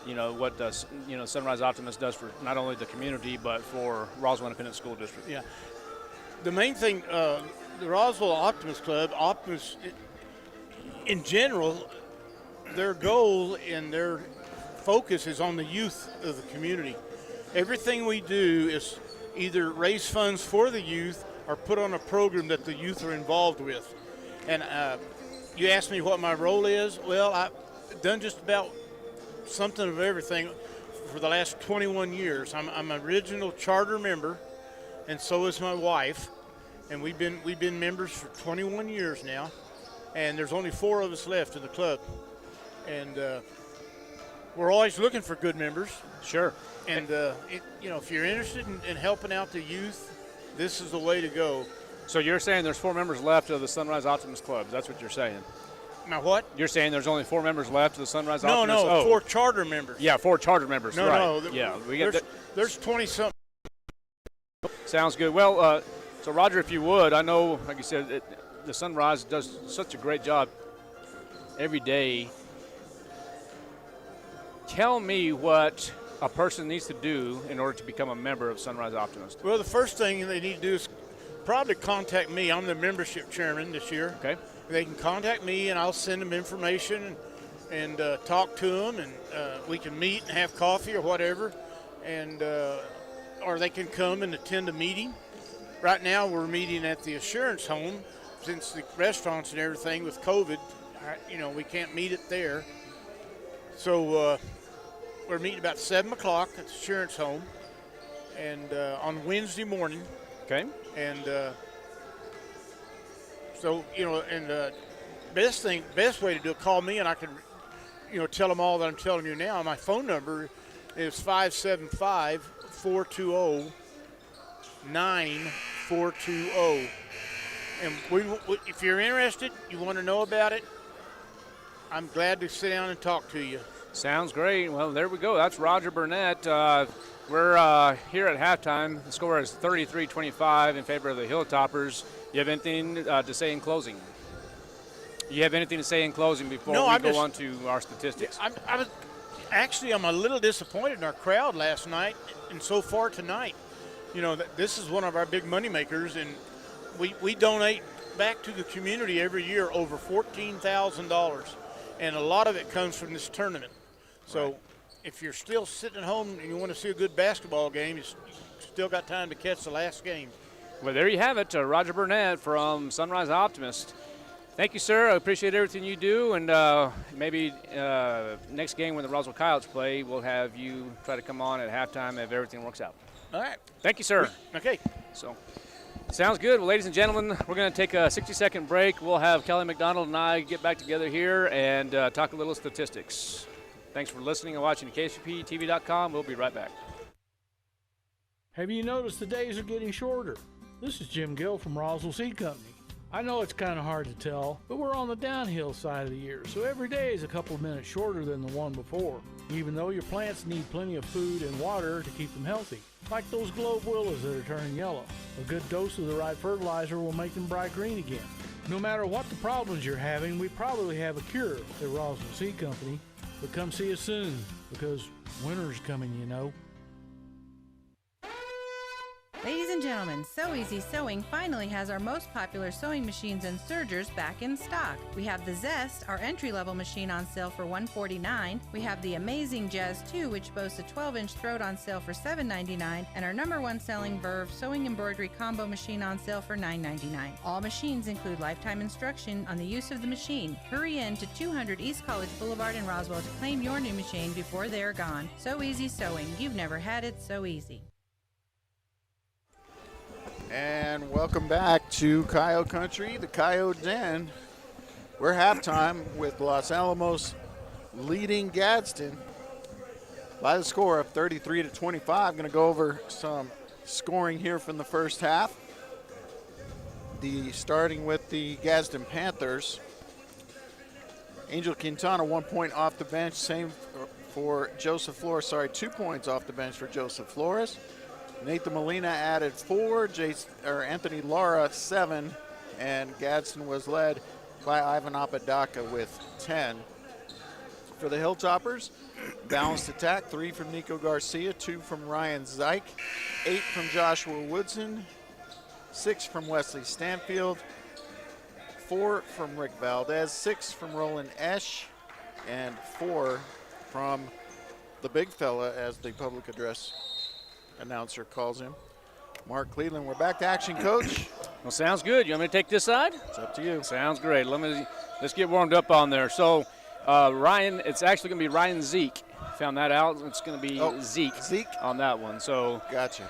what does, Sunrise Optimist does for not only the community but for Roswell Independent School District. Yeah. The main thing, the Roswell Optimist Club, Optimists in general, their goal and their focus is on the youth of the community. Everything we do is either raise funds for the youth or put on a program that the youth are involved with. And you asked me what my role is. Well, I've done just about something of everything for the last 21 years. I'm an original charter member, and so is my wife. And we've been members for 21 years now. And there's only 4 of us left in the club. And we're always looking for good members. Sure. And if you're interested in helping out the youth, this is the way to go. So you're saying there's 4 members left of the Sunrise Optimist Club. That's what you're saying. Now what? You're saying there's only 4 members left of the Sunrise Optimist? No, 4 charter members. Yeah, 4 charter members. No, right. no. Yeah, There's 20-something. Sounds good. Well, so Roger, if you would, I know, like you said, the Sunrise does such a great job every day. Tell me what a person needs to do in order to become a member of Sunrise Optimist. Well, the first thing they need to do is probably contact me. I'm the membership chairman this year. Okay. They can contact me, and I'll send them information and talk to them, and we can meet and have coffee or whatever, and or they can come and attend a meeting. Right now, we're meeting at the Assurance Home since the restaurants and everything with COVID. We can't meet it there. So we're meeting about 7 o'clock at the Assurance Home, and on Wednesday morning. Okay. And so, best way to do it, call me, and I can, tell them all that I'm telling you now. My phone number is 575-420-9420. And if you're interested, you want to know about it, I'm glad to sit down and talk to you. Say great. Well, there we go. That's Roger Burnett. We're here at halftime. The score is 33-25 in favor of the Hilltoppers. You have anything to say in closing? Before we go on to our statistics? I'm a little disappointed in our crowd last night and so far tonight. This is one of our big money makers, and we donate back to the community every year over $14,000, and a lot of it comes from this tournament. So if you're still sitting at home and you want to see a good basketball game, you still got time to catch the last game. Well, there you have it, Roger Burnett from Sunrise Optimist. Thank you, sir. I appreciate everything you do, and maybe next game when the Roswell Coyotes play, we'll have you try to come on at halftime if everything works out. All right. Thank you, sir. Okay. So, sounds good. Well, ladies and gentlemen, we're going to take a 60-second break. We'll have Kelly McDonald and I get back together here and talk a little statistics. Thanks for listening and watching KCPTV.com. We'll be right back. Have you noticed the days are getting shorter? This is Jim Gill from Roswell Seed Company. I know it's kind of hard to tell, but we're on the downhill side of the year, so every day is a couple of minutes shorter than the one before, even though your plants need plenty of food and water to keep them healthy. Like those globe willows that are turning yellow. A good dose of the right fertilizer will make them bright green again. No matter what the problems you're having, we probably have a cure at Roswell Seed Company. But come see us soon, because winter's coming, Ladies and gentlemen, So Easy Sewing finally has our most popular sewing machines and sergers back in stock. We have the Zest, our entry-level machine, on sale for $149. We have the amazing Jazz 2, which boasts a 12-inch throat, on sale for $7.99, and our #1 selling Verve sewing embroidery combo machine on sale for $9.99. All machines include lifetime instruction on the use of the machine. Hurry in to 200 East College Boulevard in Roswell to claim your new machine before they're gone. So Easy Sewing. You've never had it so easy. And welcome back to Coyote Country, the Coyote Den. We're halftime with Los Alamos leading Gadsden by the score of 33-25. I'm going to go over some scoring here from the first half. Starting with the Gadsden Panthers. Angel Quintana, 1 point off the bench. Same for Joseph Flores. 2 points off the bench for Joseph Flores. Nathan Molina added 4, Anthony Lara 7, and Gadsden was led by Ivan Apodaca with 10. For the Hilltoppers, balanced attack, 3 from Nico Garcia, 2 from Ryan Zeich, 8 from Joshua Woodson, 6 from Wesley Stanfield, 4 from Rick Valdez, 6 from Roland Esch, and 4 from the big fella, as the public address announcer calls him, Mark Cleveland. We're back to action, Coach. Well, sounds good. You want me to take this side? It's up to you. Sounds great. Let's get warmed up on there. So, Ryan, it's actually going to be Ryan Zeich. Found that out. It's going to be Zeke on that one. So, gotcha.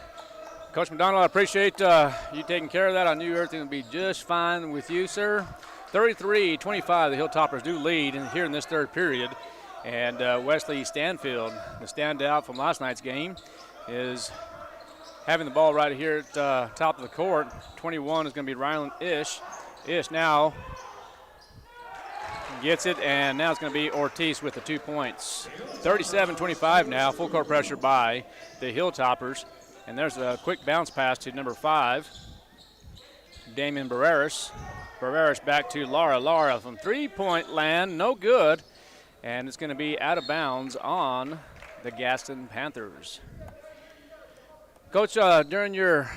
Coach McDonald, I appreciate you taking care of that. I knew everything would be just fine with you, sir. 33-25, the Hilltoppers do lead here in this third period. And Wesley Stanfield, the standout from last night's game, is having the ball right here at top of the court. 21 is going to be Ryland Ish. Ish now gets it, and now it's going to be Ortiz with the 2 points. 37-25 now, full court pressure by the Hilltoppers. And there's a quick bounce pass to number 5, Damien Barreras. Barreras back to Lara. Lara from three-point land, no good. And it's going to be out of bounds on the Gadsden Panthers. Coach, during your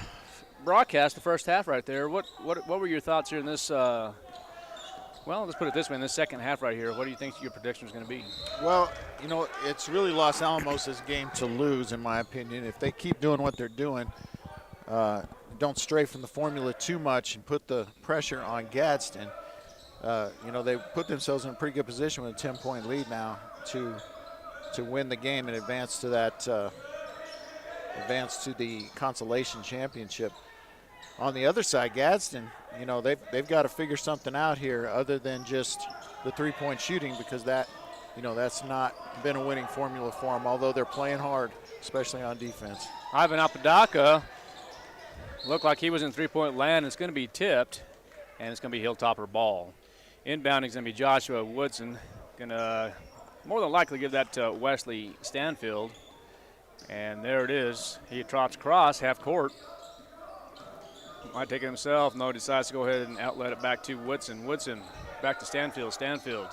broadcast, the first half right there, what were your thoughts here in this, well, let's put it this way, in this second half right here, what do you think your prediction is going to be? Well, you know, it's really Los Alamos' game to lose, in my opinion. If they keep doing what they're doing, don't stray from the formula too much and put the pressure on Gadsden. You know, they put themselves in a pretty good position with a 10-point lead now to win the game and advance to that advance to the consolation championship. On the other side, Gadsden, you know, they've got to figure something out here other than just the three-point shooting, because that, you know, that's not been a winning formula for them, although they're playing hard, especially on defense. Ivan Apodaca looked like he was in three-point land. It's going to be tipped, and it's going to be Hilltopper ball. Inbounding is going to be Joshua Woodson. Going to more than likely give that to Wesley Stanfield. And there it is. He trots across half court. Might take it himself. No, decides to go ahead and outlet it back to Woodson. Woodson back to Stanfield. Stanfield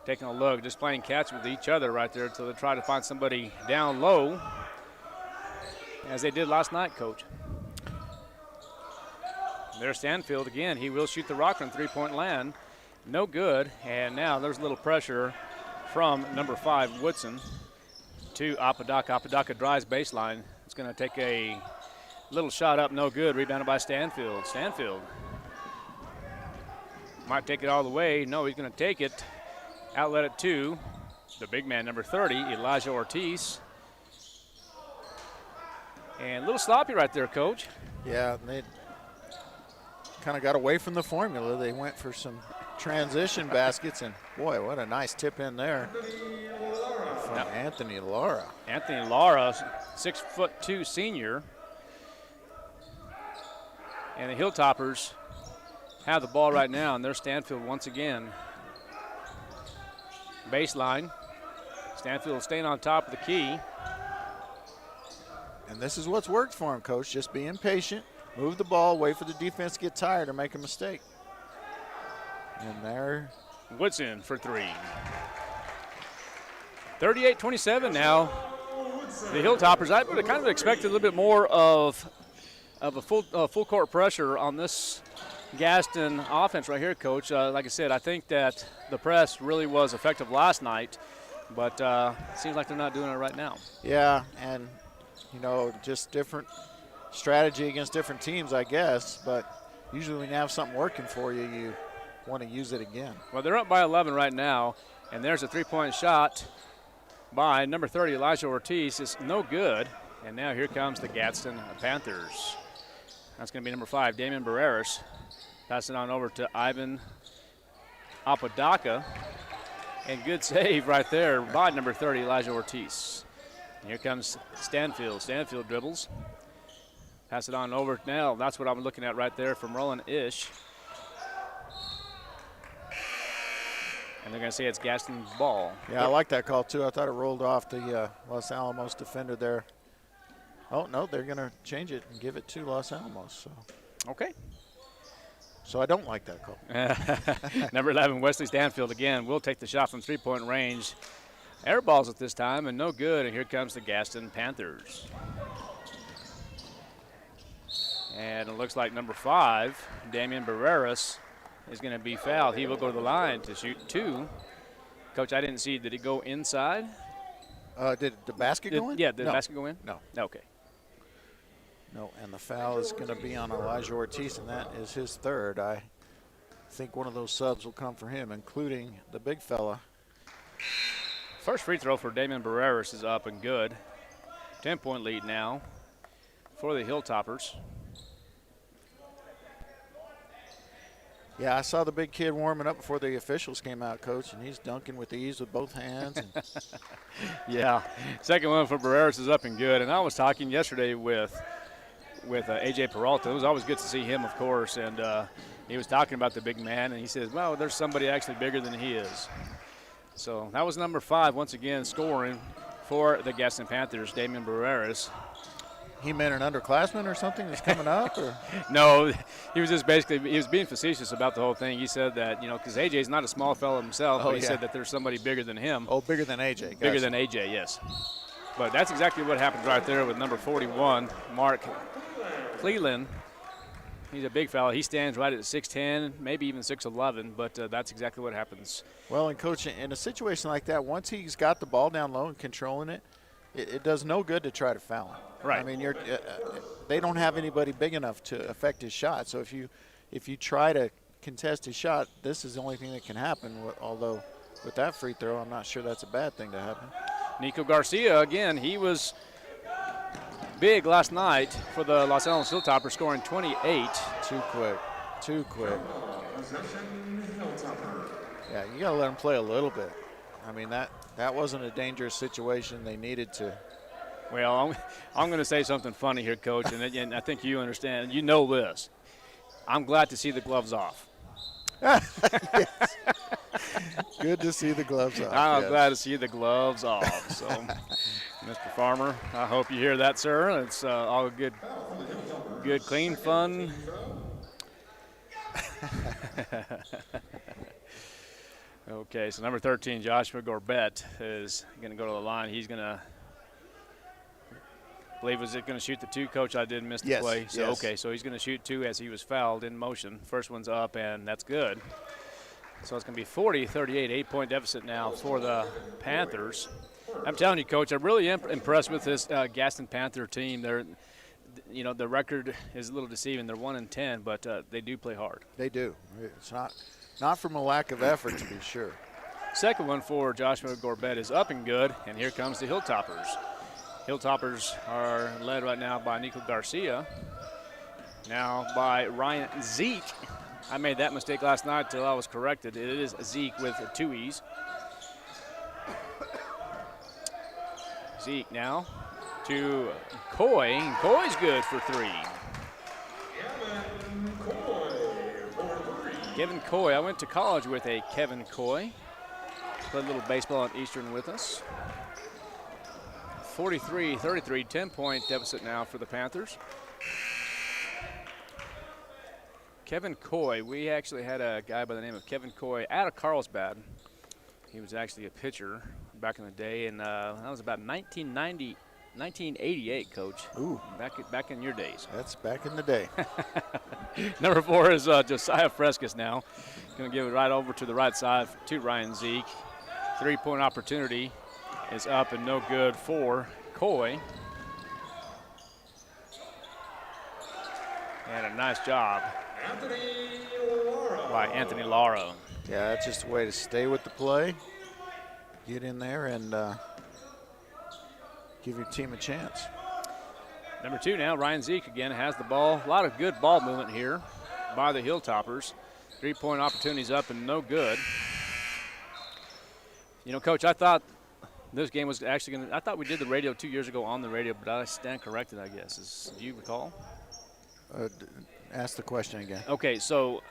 taking a look, just playing catch with each other right there until they try to find somebody down low, as they did last night, Coach. There's Stanfield again. He will shoot the rock from three-point land. No good. And now there's a little pressure from number 5, Woodson, to Apodaca. Apodaca drives baseline. It's going to take a little shot up, no good. Rebounded by Stanfield. Stanfield might take it all the way. No, he's going to take it. Outlet it to the big man, number 30, Elijah Ortiz. And a little sloppy right there, Coach. Yeah, they kind of got away from the formula. They went for some transition baskets, and boy, what a nice tip in there from Anthony Lara. Anthony Lara, 6'2" senior. And the Hilltoppers have the ball right now, and there's Stanfield once again. Baseline. Stanfield staying on top of the key. And this is what's worked for him, Coach, just being patient, move the ball, wait for the defense to get tired or make a mistake. And there. Woodson for 3. 38-27 now. The Hilltoppers, I would have kind of expected a little bit more of a full court pressure on this Gadsden offense right here, Coach. Like I said, I think that the press really was effective last night, but it seems like they're not doing it right now. Yeah, and, you know, just different strategy against different teams, I guess, but usually when you have something working for you, you want to use it again. Well, they're up by 11 right now, and there's a three-point shot by number 30, Elijah Ortiz. It's no good, and now here comes the Gadsden Panthers. That's going to be number 5, Damien Barreras. Pass it on over to Ivan Apodaca. And good save right there by number 30, Elijah Ortiz. And here comes Stanfield. Stanfield dribbles. Pass it on over now. That's what I'm looking at right there from Roland Ish. And they're going to say it's Gadsden's ball. Yeah, I like that call, too. I thought it rolled off the Los Alamos defender there. Oh, no, they're going to change it and give it to Los Alamos. So. Okay. So I don't like that call. Number 11, Wesley Stanfield again will take the shot from three-point range. Air balls at this time, and no good. And here comes the Gadsden Panthers. And it looks like number 5, Damien Barreras, is going to be fouled. He will go to the line to shoot 2. Coach, I didn't see. Did it go inside? Did the basket go in? Yeah, did the basket go in? No. Okay. No, and the foul is going to be on Elijah Ortiz, and that is his 3rd. I think one of those subs will come for him, including the big fella. First free throw for Damien Barreras is up and good. 10-point lead now for the Hilltoppers. Yeah, I saw the big kid warming up before the officials came out, Coach, and he's dunking with ease with both hands. And yeah, second one for Barreras is up and good. And I was talking yesterday with with A.J. Peralta. It was always good to see him, of course, and he was talking about the big man, and he says, well, there's somebody actually bigger than he is. So that was number 5, once again, scoring for the Gadsden Panthers, Damian Barreras. He meant an underclassman or something that's coming up? Or? No, he was just basically, he was being facetious about the whole thing. He said that, because A.J.'s not a small fellow himself, but he said that there's somebody bigger than him. Oh, bigger than A.J. Bigger Gotcha. than A.J., yes. But that's exactly what happened right there with number 41, Mark Cleland. He's a big fellow. He stands right at 6'10", maybe even 6'11", but that's exactly what happens. Well, and Coach, in a situation like that, once he's got the ball down low and controlling it, it does no good to try to foul him. Right. I mean, they don't have anybody big enough to affect his shot. So if you try to contest his shot, this is the only thing that can happen. Although with that free throw, I'm not sure that's a bad thing to happen. Nico Garcia, again, he was big last night for the Los Alamos Hilltoppers, scoring 28. Too quick. Yeah, you got to let him play a little bit. I mean, that wasn't a dangerous situation. They needed to. Well, I'm going to say something funny here, Coach, and I think you understand. You know this. I'm glad to see the gloves off. Yes. Good to see the gloves off. I'm glad to see the gloves off. So, Mr. Farmer, I hope you hear that, sir. It's all good, clean fun. Okay, so number 13, Joshua Gorbett, is going to go to the line. He's going to, I believe, was it going to shoot the 2, Coach? I did miss the play. So, yes. Okay, so he's going to shoot 2 as he was fouled in motion. First one's up, and that's good. So it's going to be 40-38, 8-point deficit now for the Panthers. I'm telling you, Coach, I'm really impressed with this Gadsden Panther team. They're, the record is a little deceiving. They're 1-10, but they do play hard. They do. It's not from a lack of effort, to be sure. Second one for Joshua Gorbett is up and good, and here comes the Hilltoppers. Hilltoppers are led right now by Nico Garcia, now by Ryan Zeke. I made that mistake last night until I was corrected. It is Zeke with 2 E's. Zeke now to Coy, and Coy's good for 3. Kevin Coy, I went to college with a Kevin Coy. Played a little baseball at Eastern with us. 43-33, 10-point deficit now for the Panthers. Kevin Coy, we actually had a guy by the name of Kevin Coy out of Carlsbad. He was actually a pitcher back in the day, and that was about 1988, Coach. Ooh. Back in your days. That's back in the day. Number 4 is Josiah Frescas now. Going to give it right over to the right side to Ryan Zeke. 3-point opportunity is up and no good for Coy. And a nice job by Anthony Lara. Yeah, that's just a way to stay with the play, get in there, and give your team a chance. Number 2 now, Ryan Zeke again has the ball. A lot of good ball movement here by the Hilltoppers. 3-point opportunities up and no good. Coach, I thought this game was actually going to – I thought we did the radio 2 years ago on the radio, but I stand corrected, I guess. Do you recall? Ask the question again. Okay, so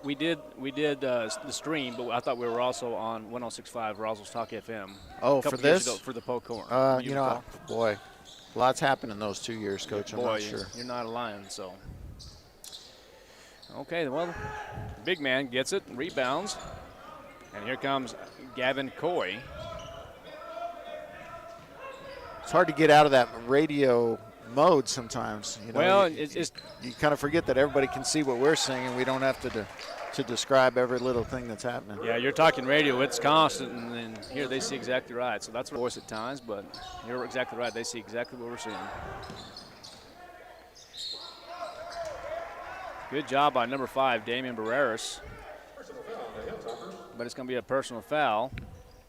we did the stream, but I thought we were also on 106.5 Roswell's Talk FM. Oh, for this? Years ago for the Poke Horn. Boy, lots happened in those 2 years, Coach. I'm not sure. You're not a Lion, so. Okay, well, big man gets it, rebounds, and here comes Gavin Coy. It's hard to get out of that radio mode sometimes. Well, you kind of forget that everybody can see what we're saying, and we don't have to describe every little thing that's happening. Yeah, you're talking radio. It's constant, and here they see exactly right. So that's what voice at times, but you're exactly right. They see exactly what we're seeing. Good job by number 5, Damian Barreras. But it's going to be a personal foul.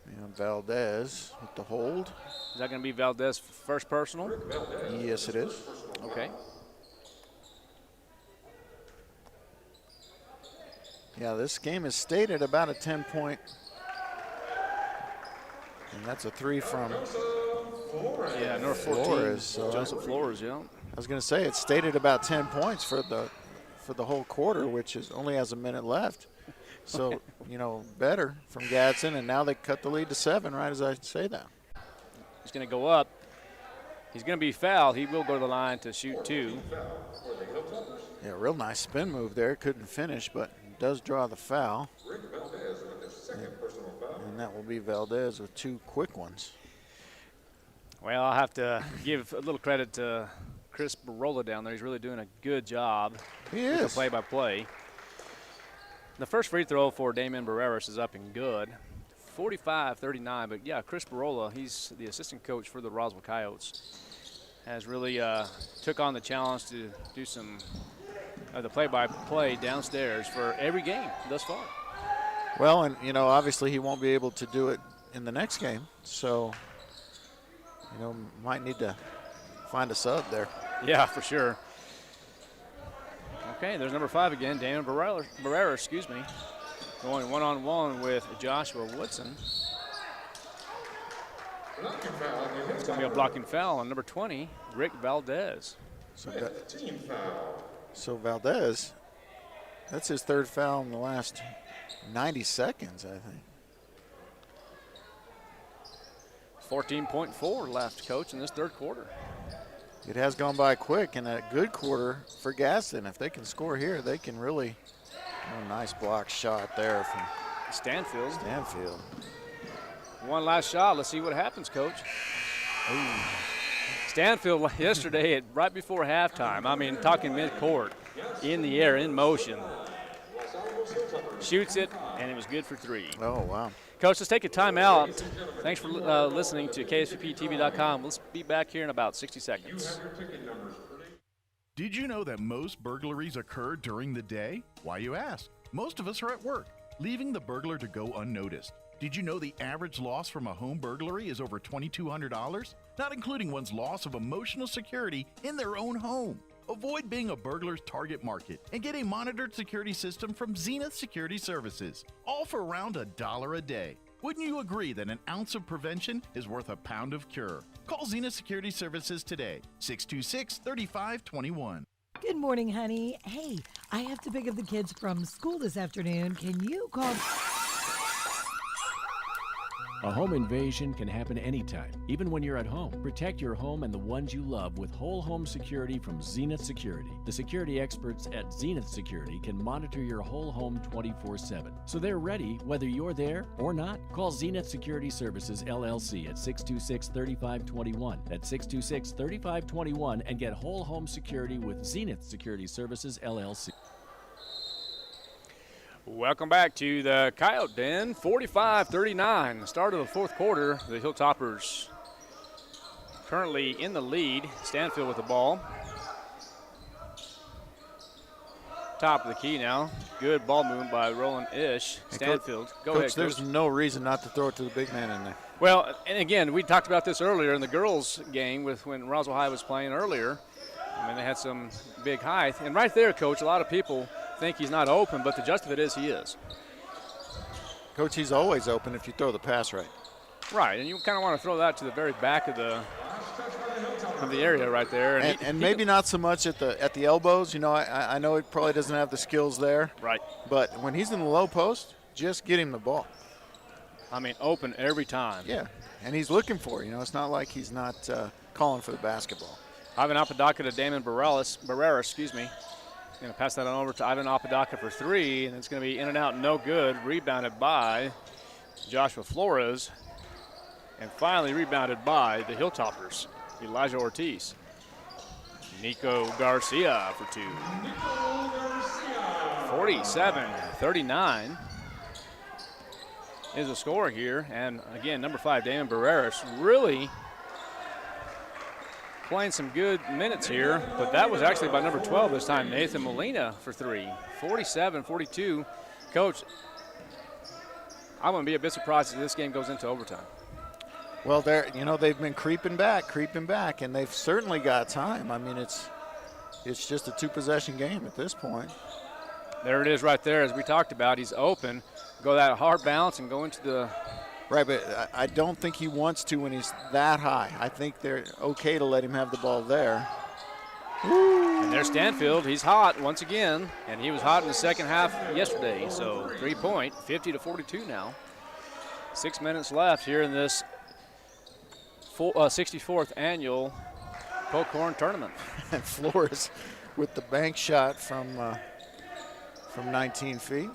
And Valdez with the hold. Is that going to be Valdez first personal? Yes, it is. Okay. Yeah, this game is stated about a 10-point. And that's a 3 from North 14. Flores. So Joseph Flores, yeah. was going to say it stated about 10 points for the whole quarter, which is only has a minute left. So, better from Gadsden, and now they cut the lead to 7 right as I say that. He's going to go up. He's going to be fouled. He will go to the line to shoot 2. Yeah, real nice spin move there. Couldn't finish, but does draw the foul. And that will be Valdez with 2 quick ones. Well, I'll have to give a little credit to Chris Barola down there. He's really doing a good job. He with is. the play-by-play. The first free throw for Damon Barreras is up and good. 45-39, but yeah, Chris Barola, he's the assistant coach for the Roswell Coyotes, has really took on the challenge to do some of the play-by-play downstairs for every game thus far. Well, and, obviously he won't be able to do it in the next game, so, might need to find a sub there. Yeah, for sure. Okay, there's number 5 again, Damon Barreras, going one-on-one with Joshua Woodson. It's going to be a blocking foul on number 20, Rick Valdez. So Valdez, that's his 3rd foul in the last 90 seconds, I think. 14.4 left, Coach, in this 3rd quarter. It has gone by quick, and a good quarter for Gadsden. If they can score here, they can really nice block shot there from Stanfield. One last shot. Let's see what happens, Coach. Ooh. Stanfield yesterday right before halftime, talking mid-court, in the air, in motion, shoots it, and it was good for 3. Oh, wow. Coach, let's take a timeout. Thanks for listening to KSVPTV.com. Let's be back here in about 60 seconds. Did you know that most burglaries occur during the day? Why, you ask? Most of us are at work, leaving the burglar to go unnoticed. Did you know the average loss from a home burglary is over $2,200? Not including one's loss of emotional security in their own home. Avoid being a burglar's target market and get a monitored security system from Zenith Security Services, all for around $1 a day. Wouldn't you agree that an ounce of prevention is worth a pound of cure? Call Zenith Security Services today, 626-3521. Good morning, honey. Hey, I have to pick up the kids from school this afternoon. Can you call... A home invasion can happen anytime, even when you're at home. Protect your home and the ones you love with whole home security from Zenith Security. The security experts at Zenith Security can monitor your whole home 24/7. So they're ready whether you're there or not. Call Zenith Security Services LLC at 626-3521. That's 626-3521 and get whole home security with Zenith Security Services LLC. Welcome back to the Coyote Den, 45-39. Start of the 4th quarter. The Hilltoppers currently in the lead. Stanfield with the ball. Top of the key now. Good ball movement by Roland Ish. Stanfield. Go ahead, Coach. There's no reason not to throw it to the big man in there. Well, and again, we talked about this earlier in the girls' game with when Roswell High was playing earlier. They had some big height. And right there, Coach, a lot of people think he's not open, but the gist of it is he is. Coach, he's always open if you throw the pass right. Right, and you kind of want to throw that to the very back of the area right there. And maybe not so much at the elbows. I know he probably doesn't have the skills there. Right. But when he's in the low post, just get him the ball. Open every time. Yeah, and he's looking for it. It's not like he's not calling for the basketball. Ivan Apodaca to Damon Barreras. Going to pass that on over to Ivan Apodaca for 3, and it's going to be in and out, no good. Rebounded by Joshua Flores, and finally rebounded by the Hilltoppers, Elijah Ortiz. Nico Garcia for 2. 47-39 is the score here, and again, number 5, Damon Barreras, really playing some good minutes here, but that was actually by number 12 this time, Nathan Molina for 3. 47-42. Coach, I wouldn't be a bit surprised if this game goes into overtime. Well, they've been creeping back, and they've certainly got time. It's just a 2-possession game at this point. There it is right there, as we talked about. He's open. Go that hard bounce and go into the... Right, but I don't think he wants to when he's that high. I think they're okay to let him have the ball there. And there's Stanfield. He's hot once again, and he was hot in the second half yesterday. So 3-point, 50-42 now. 6 minutes left here in this 64th annual Pokhorn tournament. And Flores with the bank shot from 19 feet.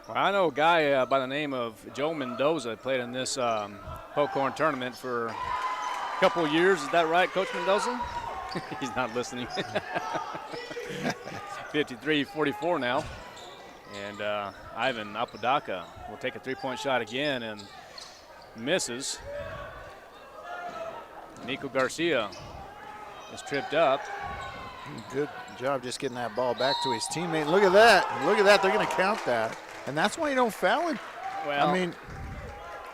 Well, I know a guy by the name of Joe Mendoza played in this Pokhorn tournament for a couple of years. Is that right, Coach Mendoza? He's not listening. 53-44 now. And Ivan Apodaca will take a 3-point shot again and misses. Nico Garcia is tripped up. Good job just getting that ball back to his teammate. Look at that. Look at that. They're going to count that. And that's why you don't foul him. Well, I mean,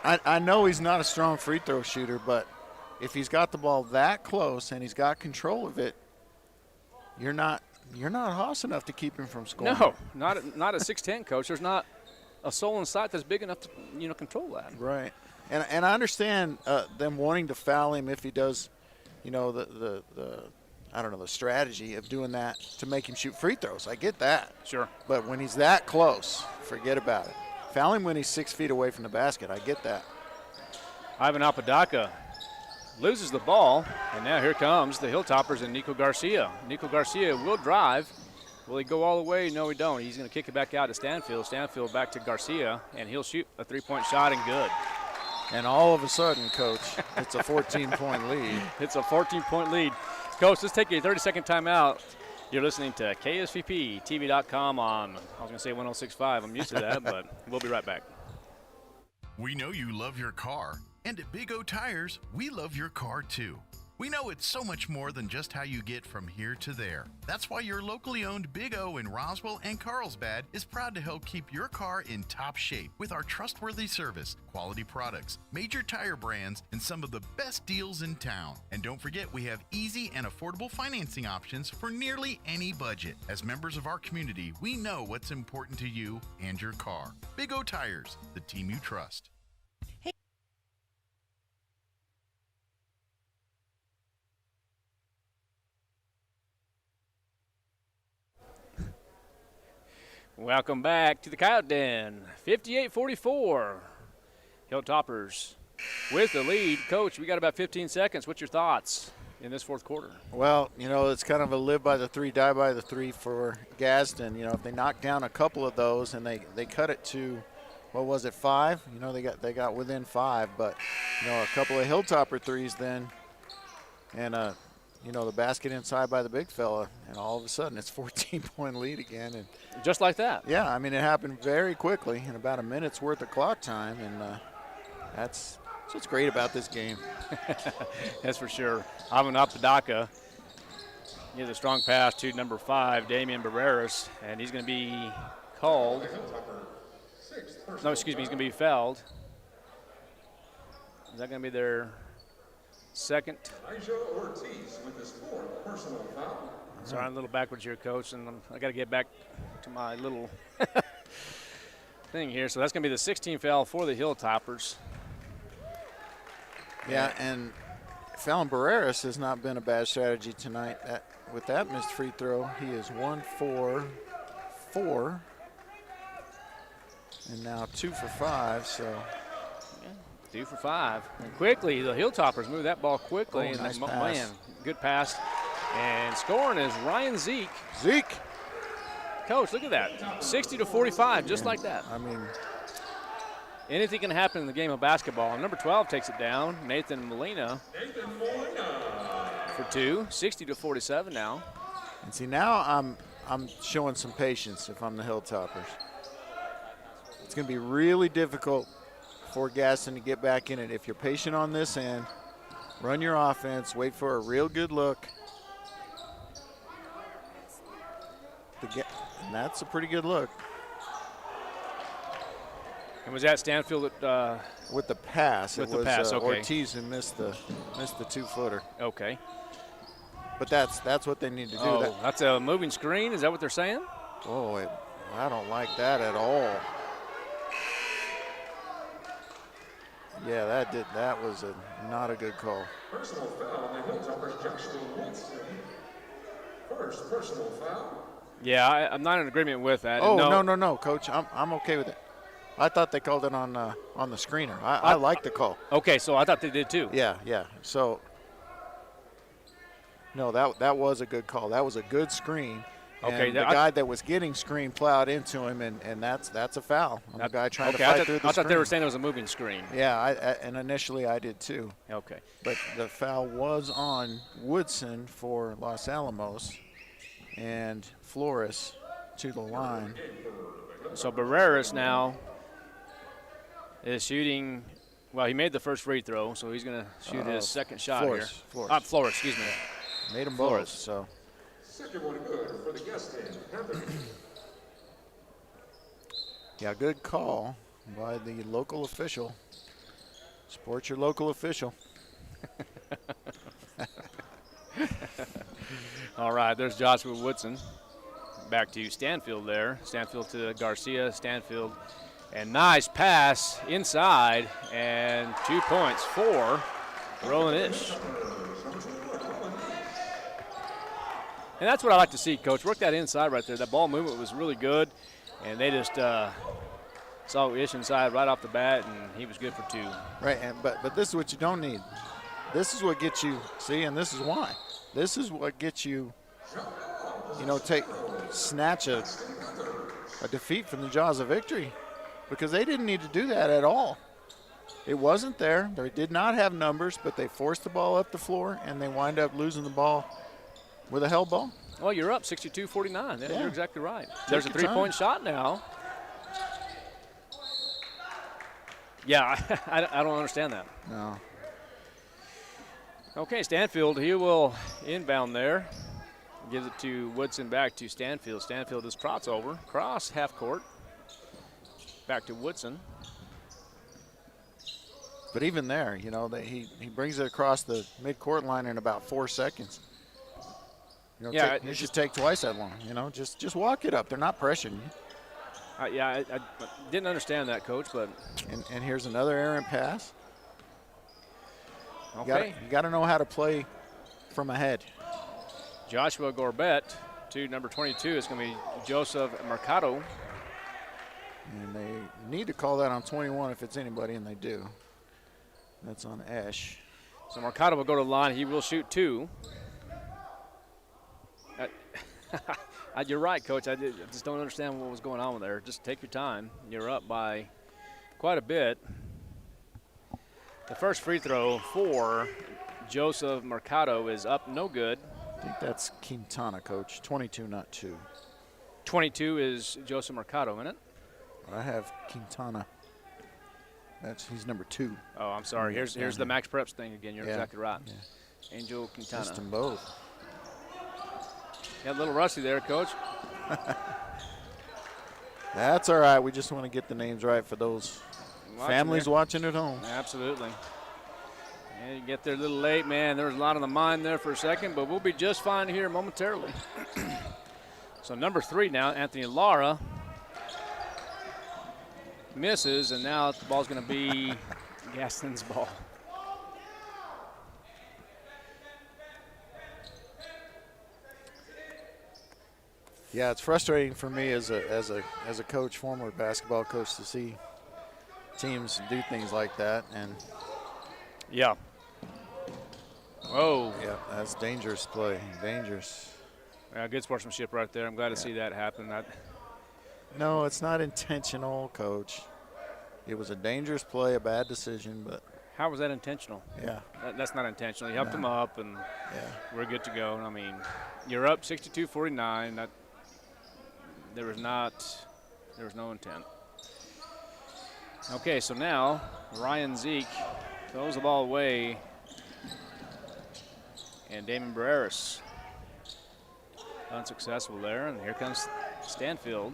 I know he's not a strong free throw shooter, but if he's got the ball that close and he's got control of it, you're not hoss enough to keep him from scoring. No, not a 6'10", Coach. There's not a soul in sight that's big enough to control that. Right. And I understand them wanting to foul him if he does, the I don't know, the strategy of doing that to make him shoot free throws. I get that. Sure. But when he's that close, forget about it. Foul him when he's 6 feet away from the basket. I get that. Ivan Apodaca loses the ball, and now here comes the Hilltoppers and Nico Garcia. Nico Garcia will drive. Will he go all the way? No, he don't. He's going to kick it back out to Stanfield. Stanfield back to Garcia, and he'll shoot a 3-point shot and good. And all of a sudden, Coach, it's a 14-point lead. It's a 14-point lead. Coach, let's take a 30-second timeout. You're listening to KSVP-TV.com on, I was going to say 106.5. I'm used to that, but we'll be right back. We know you love your car, and at Big O Tires, we love your car too. We know it's so much more than just how you get from here to there. That's why your locally owned Big O in Roswell and Carlsbad is proud to help keep your car in top shape with our trustworthy service, quality products, major tire brands, and some of the best deals in town. And don't forget, we have easy and affordable financing options for nearly any budget. As members of our community, we know what's important to you and your car. Big O Tires, the team you trust. Welcome back to the Coyote Den. 58-44. Hilltoppers with the lead. Coach, we got about 15 seconds. What's your thoughts in this fourth quarter? Well, it's kind of a live by the three, die by the three for Gadsden. If they knock down a couple of those and they cut it to, what was it, 5? They got within 5, but a couple of Hilltopper threes then, and the basket inside by the big fella, and all of a sudden it's 14-point lead again. And just like that. Yeah, I mean, it happened very quickly in about a minute's worth of clock time, and that's what's great about this game. That's for sure. Ivan Apodaca gives a strong pass to number 5, Damian Barreras, and he's going to be called. No, excuse me, he's going to be fouled. Is that going to be their second? Ortiz with his 4th personal foul. Sorry, I'm a little backwards here, Coach, and I got to get back to my little thing here. So that's going to be the 16th foul for the Hilltoppers. Yeah, and fouling Barreras has not been a bad strategy tonight. With that missed free throw, he is 1-for-4, and now 2-for-5. So. 2 for 5. And quickly, the Hilltoppers move that ball quickly. And nice pass. Man, good pass. And scoring is Ryan Zeke. Coach, look at that. 60-45, just like that. I mean, anything can happen in the game of basketball. Number 12 takes it down. Nathan Molina for 2. 60-47 now. And see, now I'm showing some patience if I'm the Hilltoppers. It's going to be really difficult for Gadsden to get back in it. If you're patient on this end, run your offense, wait for a real good look. And that's a pretty good look. And was that Stanfield with the pass? With it the was, pass, okay. Ortiz who missed the 2-footer. Okay. But that's what they need to do. Oh, that's a moving screen? Is that what they're saying? Oh, I don't like that at all. Yeah, that was not a good call. Personal foul on the Hilltoppers, Joshua Woodson. First personal foul. Yeah, I'm not in agreement with that. Oh, no, Coach. I'm okay with it. I thought they called it on the screener. I like the call. Okay, so I thought they did too. Yeah. So, no, that was a good call. That was a good screen. Okay, and the guy that was getting screened plowed into him, and that's a foul. The guy trying to fight through the I thought screen. they were saying it was a moving screen. Yeah, and initially I did too. Okay. But the foul was on Woodson for Los Alamos, and Flores to the line. So Barreras now is shooting. Well, he made the first free throw, so he's going to shoot his second shot here. Flores, excuse me. Made him both, so. Second one good for the Gadsden Panthers. Yeah, good call by the local official. Support your local official. All right, there's Joshua Woodson. Back to Stanfield there. Stanfield to Garcia, Stanfield. And nice pass inside, and 2 points for Roland Ish. And that's what I like to see, Coach. Work that inside right there. That ball movement was really good, and they just saw Ish inside right off the bat, and he was good for 2. Right, but this is what you don't need. This is what gets you, and this is why. This is what gets you, snatch a defeat from the jaws of victory, because they didn't need to do that at all. It wasn't there. They did not have numbers, but they forced the ball up the floor, and they wind up losing the ball with a held ball. Well, you're up 62-49. Yeah. You're exactly right. There's a 3-point shot now. Yeah, I don't understand that. No. Okay, Stanfield, he will inbound there. Gives it to Woodson, back to Stanfield. Stanfield is cross over, cross half court. Back to Woodson. But even there, he brings it across the midcourt line in about 4 seconds. It should take twice that long. Just walk it up. They're not pressuring you. I didn't understand that, Coach, but. And here's another errant pass. Okay. You got to know how to play from ahead. Joshua Gorbett to number 22 is going to be Joseph Mercado. And they need to call that on 21 if it's anybody, and they do. That's on Esch. So Mercado will go to the line. He will shoot 2. You're right, Coach. I just don't understand what was going on there. Just take your time. You're up by quite a bit. The first free throw for Joseph Mercado is up, no good. I think that's Quintana, Coach. 22, not 2. 22 is Joseph Mercado, isn't it? I have Quintana. He's number 2. Oh, I'm sorry. Here's the Max Preps thing again. You're exactly right. Yeah. Angel Quintana. Missed them both. Yeah, a little rusty there, Coach. That's all right. We just want to get the names right for those families watching at home. Absolutely. And you get there a little late, man. There was a lot on the mind there for a second, but we'll be just fine here momentarily. So number 3 now, Anthony Lara. Misses, and now the ball's going to be Gadsden's ball. Yeah, it's frustrating for me as a coach, former basketball coach, to see teams do things like that. And yeah. Oh. Yeah, that's dangerous play. Dangerous. Yeah, good sportsmanship right there. I'm glad to see that happen. No, it's not intentional, Coach. It was a dangerous play, a bad decision, but. How was that intentional? Yeah. That's not intentional. You helped them up, and we're good to go. I mean, you're up 62-49. There was no intent. Okay, so now Ryan Zeke throws the ball away, and Damon Barreras unsuccessful there, and here comes Stanfield.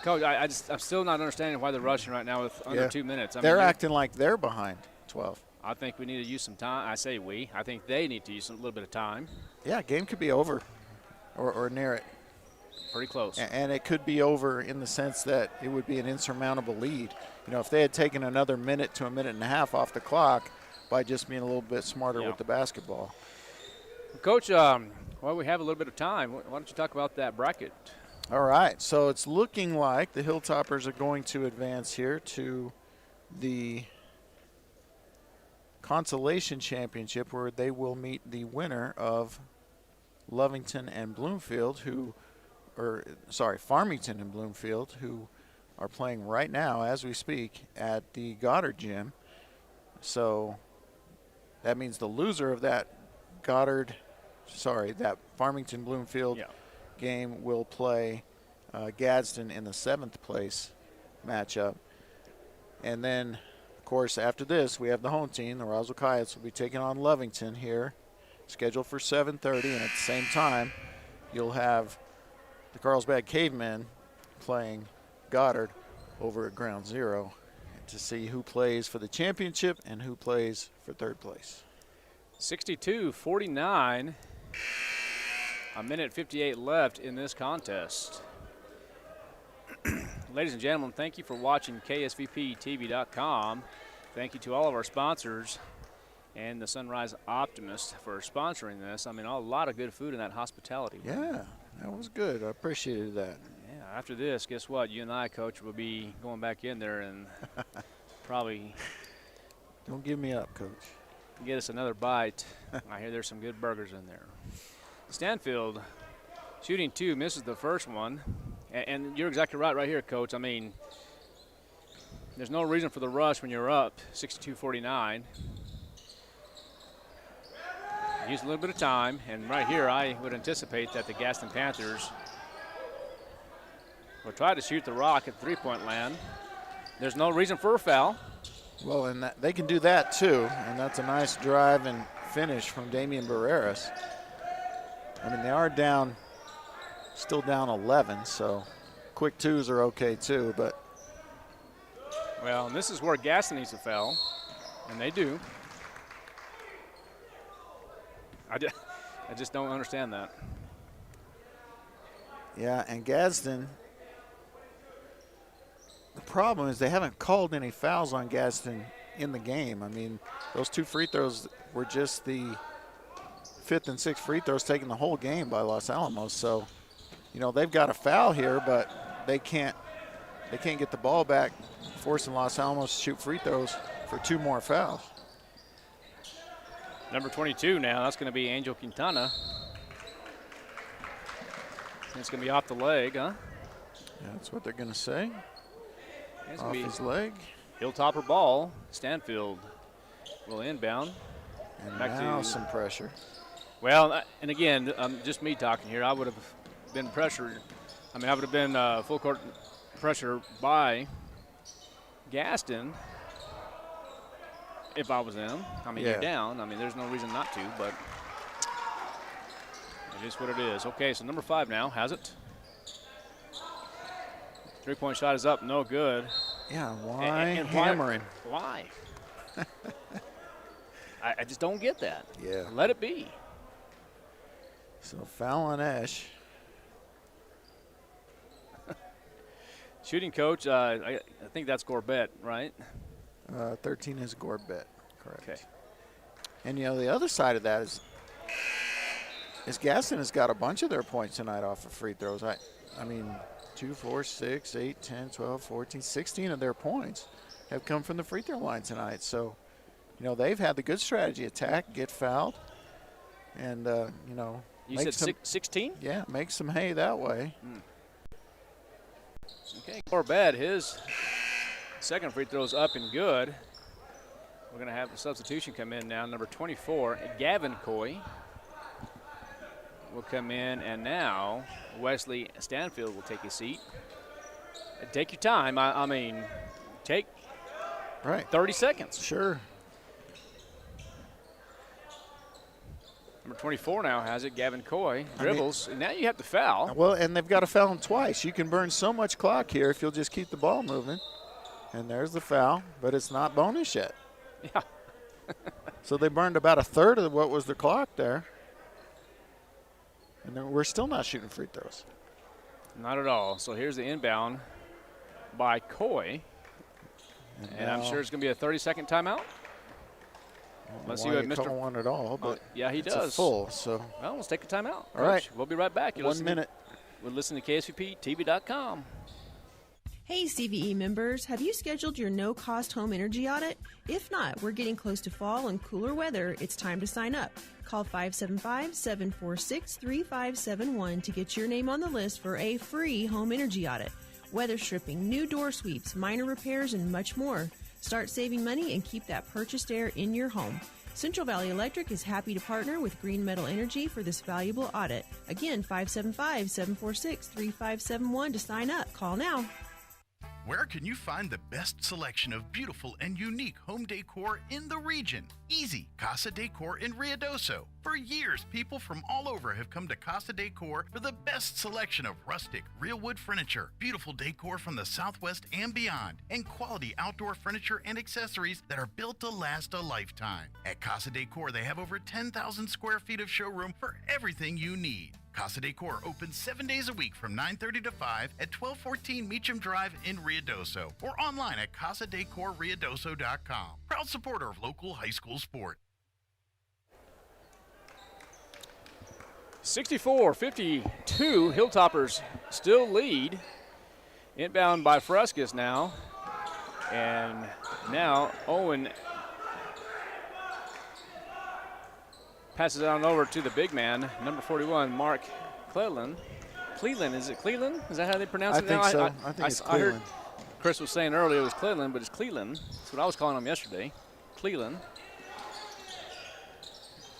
Coach, I'm still not understanding why they're rushing right now with under 2 minutes. They're acting like they're behind 12. I think we need to use some time. I say we. I think they need to use a little bit of time. Yeah, game could be over or near it. Pretty close. And it could be over in the sense that it would be an insurmountable lead. You know, if they had taken another minute to a minute and a half off the clock by just being a little bit smarter with the basketball. Coach, while we have a little bit of time, why don't you talk about that bracket? All right, so it's looking like the Hilltoppers are going to advance here to the Consolation Championship, where they will meet the winner of Farmington and Bloomfield, who are playing right now as we speak at the Goddard Gym. So that means the loser of that Farmington Bloomfield game will play Gadsden in the 7th place matchup. And then, of course, after this, we have the home team. The Roswell Coyotes will be taking on Lovington here, scheduled for 7:30. And at the same time, you'll have the Carlsbad Cavemen playing Goddard over at Ground Zero to see who plays for the championship and who plays for 3rd place. 62-49. A minute 58 left in this contest. Ladies and gentlemen, thank you for watching KSVPTV.com. Thank you to all of our sponsors and the Sunrise Optimist for sponsoring this. I mean, a lot of good food in that hospitality. Yeah, that was good. I appreciated that. Yeah, after this, guess what? You and I, Coach, will be going back in there and probably. Don't give me up, Coach. Get us another bite. I hear there's some good burgers in there. Stanfield shooting 2, misses the first one. And you're exactly right here, Coach. I mean, there's no reason for the rush when you're up 62-49. Use a little bit of time, and right here I would anticipate that the Gadsden Panthers will try to shoot the rock at three-point land. There's no reason for a foul. Well, and they can do that too, and that's a nice drive and finish from Damian Barreras. I mean, they are still down 11, so quick twos are okay too, but. Well, and this is where Gadsden needs a foul, and they do. I just don't understand that. Yeah, and Gadsden, the problem is they haven't called any fouls on Gadsden in the game. I mean, those 2 free throws were just the 5th and 6th free throws taken the whole game by Los Alamos. So, you know, they've got a foul here, but they can't get the ball back, forcing Los Alamos to shoot free throws for 2 more fouls. Number 22 now, that's going to be Angel Quintana. It's going to be off the leg, huh? Yeah, that's what they're going to say. It's off his leg. Hilltopper ball. Stanfield will inbound. And back now to some pressure. Well, and again, just me talking here, I would have been pressured. I mean, I would have been full court pressure by Gadsden if I was them. I mean, you're down. I mean, there's no reason not to, but it is what it is. Okay, so number 5 now has it. 3-point shot is up, no good. Yeah, why hammering? Why? I just don't get that. Yeah. Let it be. So foul on Ash. Shooting coach, I think that's Gorbett, right? 13 is Gorbett, correct. Okay. And, you know, the other side of that is Gadsden has got a bunch of their points tonight off of free throws. I mean, 2, 4, 6, 8, 10, 12, 14, 16 of their points have come from the free throw line tonight. So, you know, they've had the good strategy, attack, get fouled, and, you know. You said 16? Yeah, make some hay that way. Okay, Gorbett, his second free throw is up and good. We're going to have a substitution come in now. Number 24, Gavin Coy will come in, and now Wesley Stanfield will take his seat. Take your time. I mean, take 30 seconds. Sure. Number 24 now has it. Gavin Coy dribbles. Now you have to foul. Well, and they've got to foul him twice. You can burn so much clock here if you'll just keep the ball moving. And there's the foul, but it's not bonus yet. Yeah. So they burned about a third of what was the clock there. And then we're still not shooting free throws. Not at all. So here's the inbound by Coy. And I'm sure it's going to be a 30-second timeout. Let's see what Mr. Call one at all, but yeah, he it's does. A full, so. Well, let's take a timeout. All right. We'll be right back. 1 minute. We're listening to KSVPTV.com. Hey CVE members, have you scheduled your no-cost home energy audit? If not, we're getting close to fall and cooler weather. It's time to sign up. Call 575-746-3571 to get your name on the list for a free home energy audit. Weather stripping, new door sweeps, minor repairs, and much more. Start saving money and keep that purchased air in your home. Central Valley Electric is happy to partner with Green Metal Energy for this valuable audit. Again, 575-746-3571 to sign up. Call now. Where can you find the best selection of beautiful and unique home decor in the region? Easy, Casa Decor in Ruidoso. For years, people from all over have come to Casa Decor for the best selection of rustic, real wood furniture, beautiful decor from the Southwest and beyond, and quality outdoor furniture and accessories that are built to last a lifetime. At Casa Decor, they have over 10,000 square feet of showroom for everything you need. Casa Decor opens 7 days a week from 9:30 to 5 at 1214 Meacham Drive in Ruidoso or online at casadecorruidoso.com. Proud supporter of local high school sport. 64-52, Hilltoppers still lead. Inbound by Frescas now. And now Owen passes it on over to the big man, number 41, Mark Cleland. Cleland, is it Cleland? Is that how they pronounce it now? I think it's I heard Cleland. Chris was saying earlier it was Cleland, but it's Cleland. That's what I was calling him yesterday, Cleland.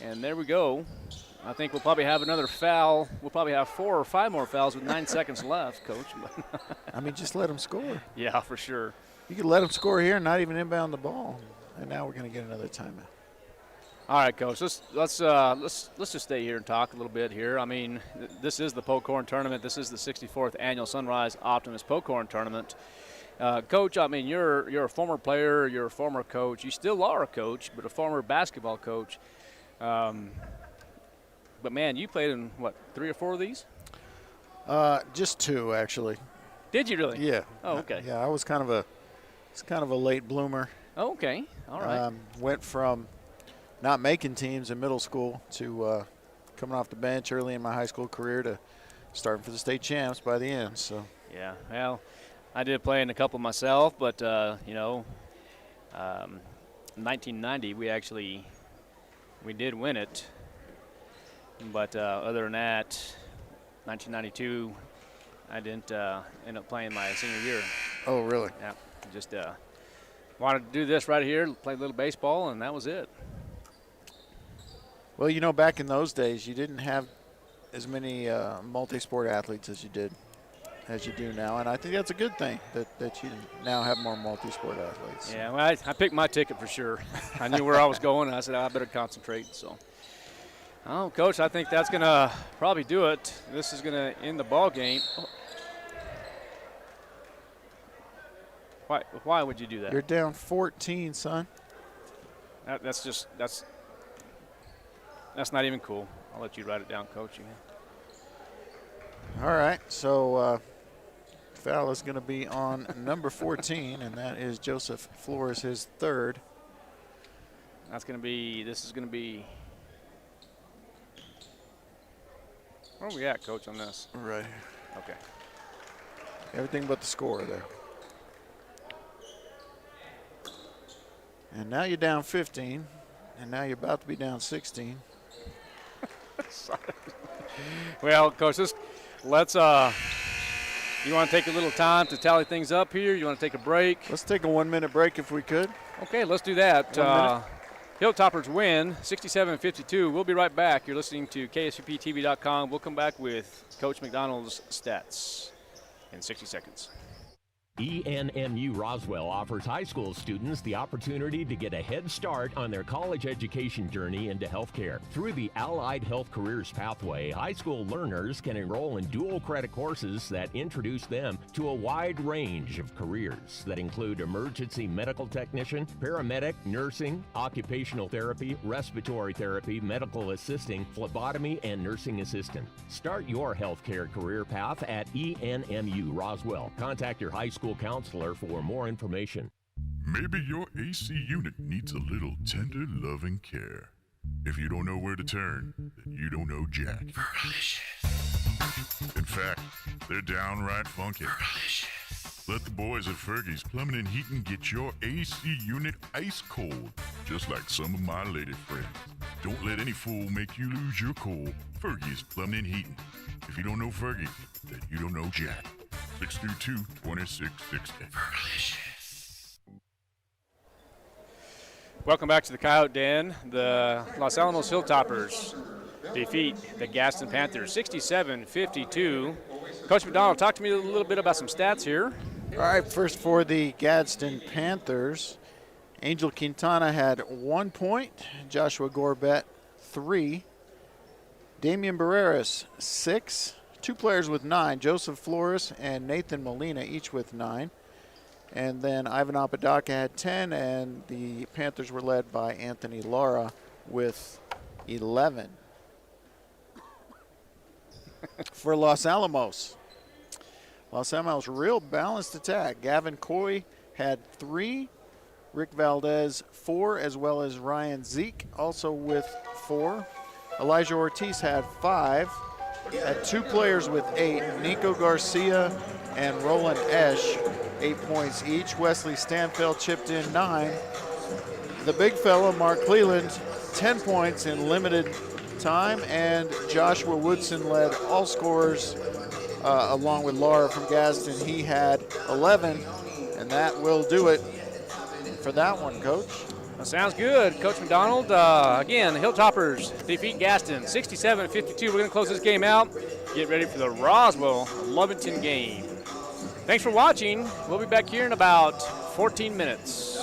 And there we go. I think we'll probably have another foul. We'll probably have 4 or 5 more fouls with 9 seconds left, Coach. I mean, just let them score. Yeah, for sure. You could let them score here and not even inbound the ball. And now we're going to get another timeout. All right, Coach. Let's just stay here and talk a little bit here. I mean, this is the Pocorn tournament. This is the 64th annual Sunrise Optimist Pocorn tournament. Coach, I mean, you're a former player. You're a former coach. You still are a coach, but a former basketball coach. But man, you played in what, 3 or 4 of these? Just 2, actually. Did you really? Yeah. Oh, okay. Yeah, I was kind of a late bloomer. Oh, okay. All right. Went from not making teams in middle school to coming off the bench early in my high school career to starting for the state champs by the end. So. Yeah. Well, I did play in a couple myself, but in 1990 we did win it. But other than that, 1992, I didn't end up playing my senior year. Oh, really? Yeah. Just wanted to do this right here, play a little baseball, and that was it. Well, back in those days, you didn't have as many multi-sport athletes as you do now, and I think that's a good thing that you now have more multi-sport athletes. Yeah, well, I picked my ticket for sure. I knew where I was going, and I said I better concentrate. So, oh, Coach, I think that's going to probably do it. This is going to end the ball game. Why would you do that? You're down 14, son. That's not even cool. I'll let you write it down, Coach. All right, so foul is going to be on number 14, and that is Joseph Flores, his 3rd. This is going to be, where are we at, Coach, on this? Right here. Okay. Everything but the score there. And now you're down 15, and now you're about to be down 16. Well, Coach, let's you want to take a little time to tally things up here? You want to take a break? Let's take a 1-minute break if we could. Okay, let's do that. Hilltoppers win 67-52. We'll be right back. You're listening to KSVPTV.com. We'll come back with Coach McDonald's stats in 60 seconds. ENMU Roswell offers high school students the opportunity to get a head start on their college education journey into healthcare. Through the Allied Health Careers Pathway, high school learners can enroll in dual credit courses that introduce them to a wide range of careers that include emergency medical technician, paramedic, nursing, occupational therapy, respiratory therapy, medical assisting, phlebotomy, and nursing assistant. Start your healthcare career path at ENMU Roswell. Contact your high school counselor for more information. Maybe your AC unit needs a little tender loving care. If you don't know where to turn, then you don't know Jack. In fact, they're downright funky. Let the boys at Fergie's Plumbing and Heating get your AC unit ice cold, just like some of my lady friends. Don't let any fool make you lose your cool. Fergie's Plumbing and Heating. If you don't know Fergie, then you don't know Jack. 632-2660. Welcome back to the Coyote Den. The Los Alamos Hilltoppers defeat the Gadsden Panthers 67-52. Coach McDonald, talk to me a little bit about some stats here. All right, first for the Gadsden Panthers, Angel Quintana had 1 point, Joshua Gorbett 3, Damian Barreras 6, 2 players with 9, Joseph Flores and Nathan Molina each with 9. And then Ivan Apodaca had 10, and the Panthers were led by Anthony Lara with 11. For Los Alamos, real balanced attack. Gavin Coy had 3, Rick Valdez 4, as well as Ryan Zeke also with 4. Elijah Ortiz had 5. Had 2 players with 8, Nico Garcia and Roland Esch, 8 points each. Wesley Stanfield chipped in 9. The big fella, Mark Cleland, 10 points in limited time, and Joshua Woodson led all scorers along with Laura from Gadsden. He had 11, and that will do it for that one, Coach. That sounds good, Coach McDonald. Again, the Hilltoppers defeat Gadsden 67-52. We're going to close this game out. Get ready for the Roswell-Lovington game. Thanks for watching. We'll be back here in about 14 minutes.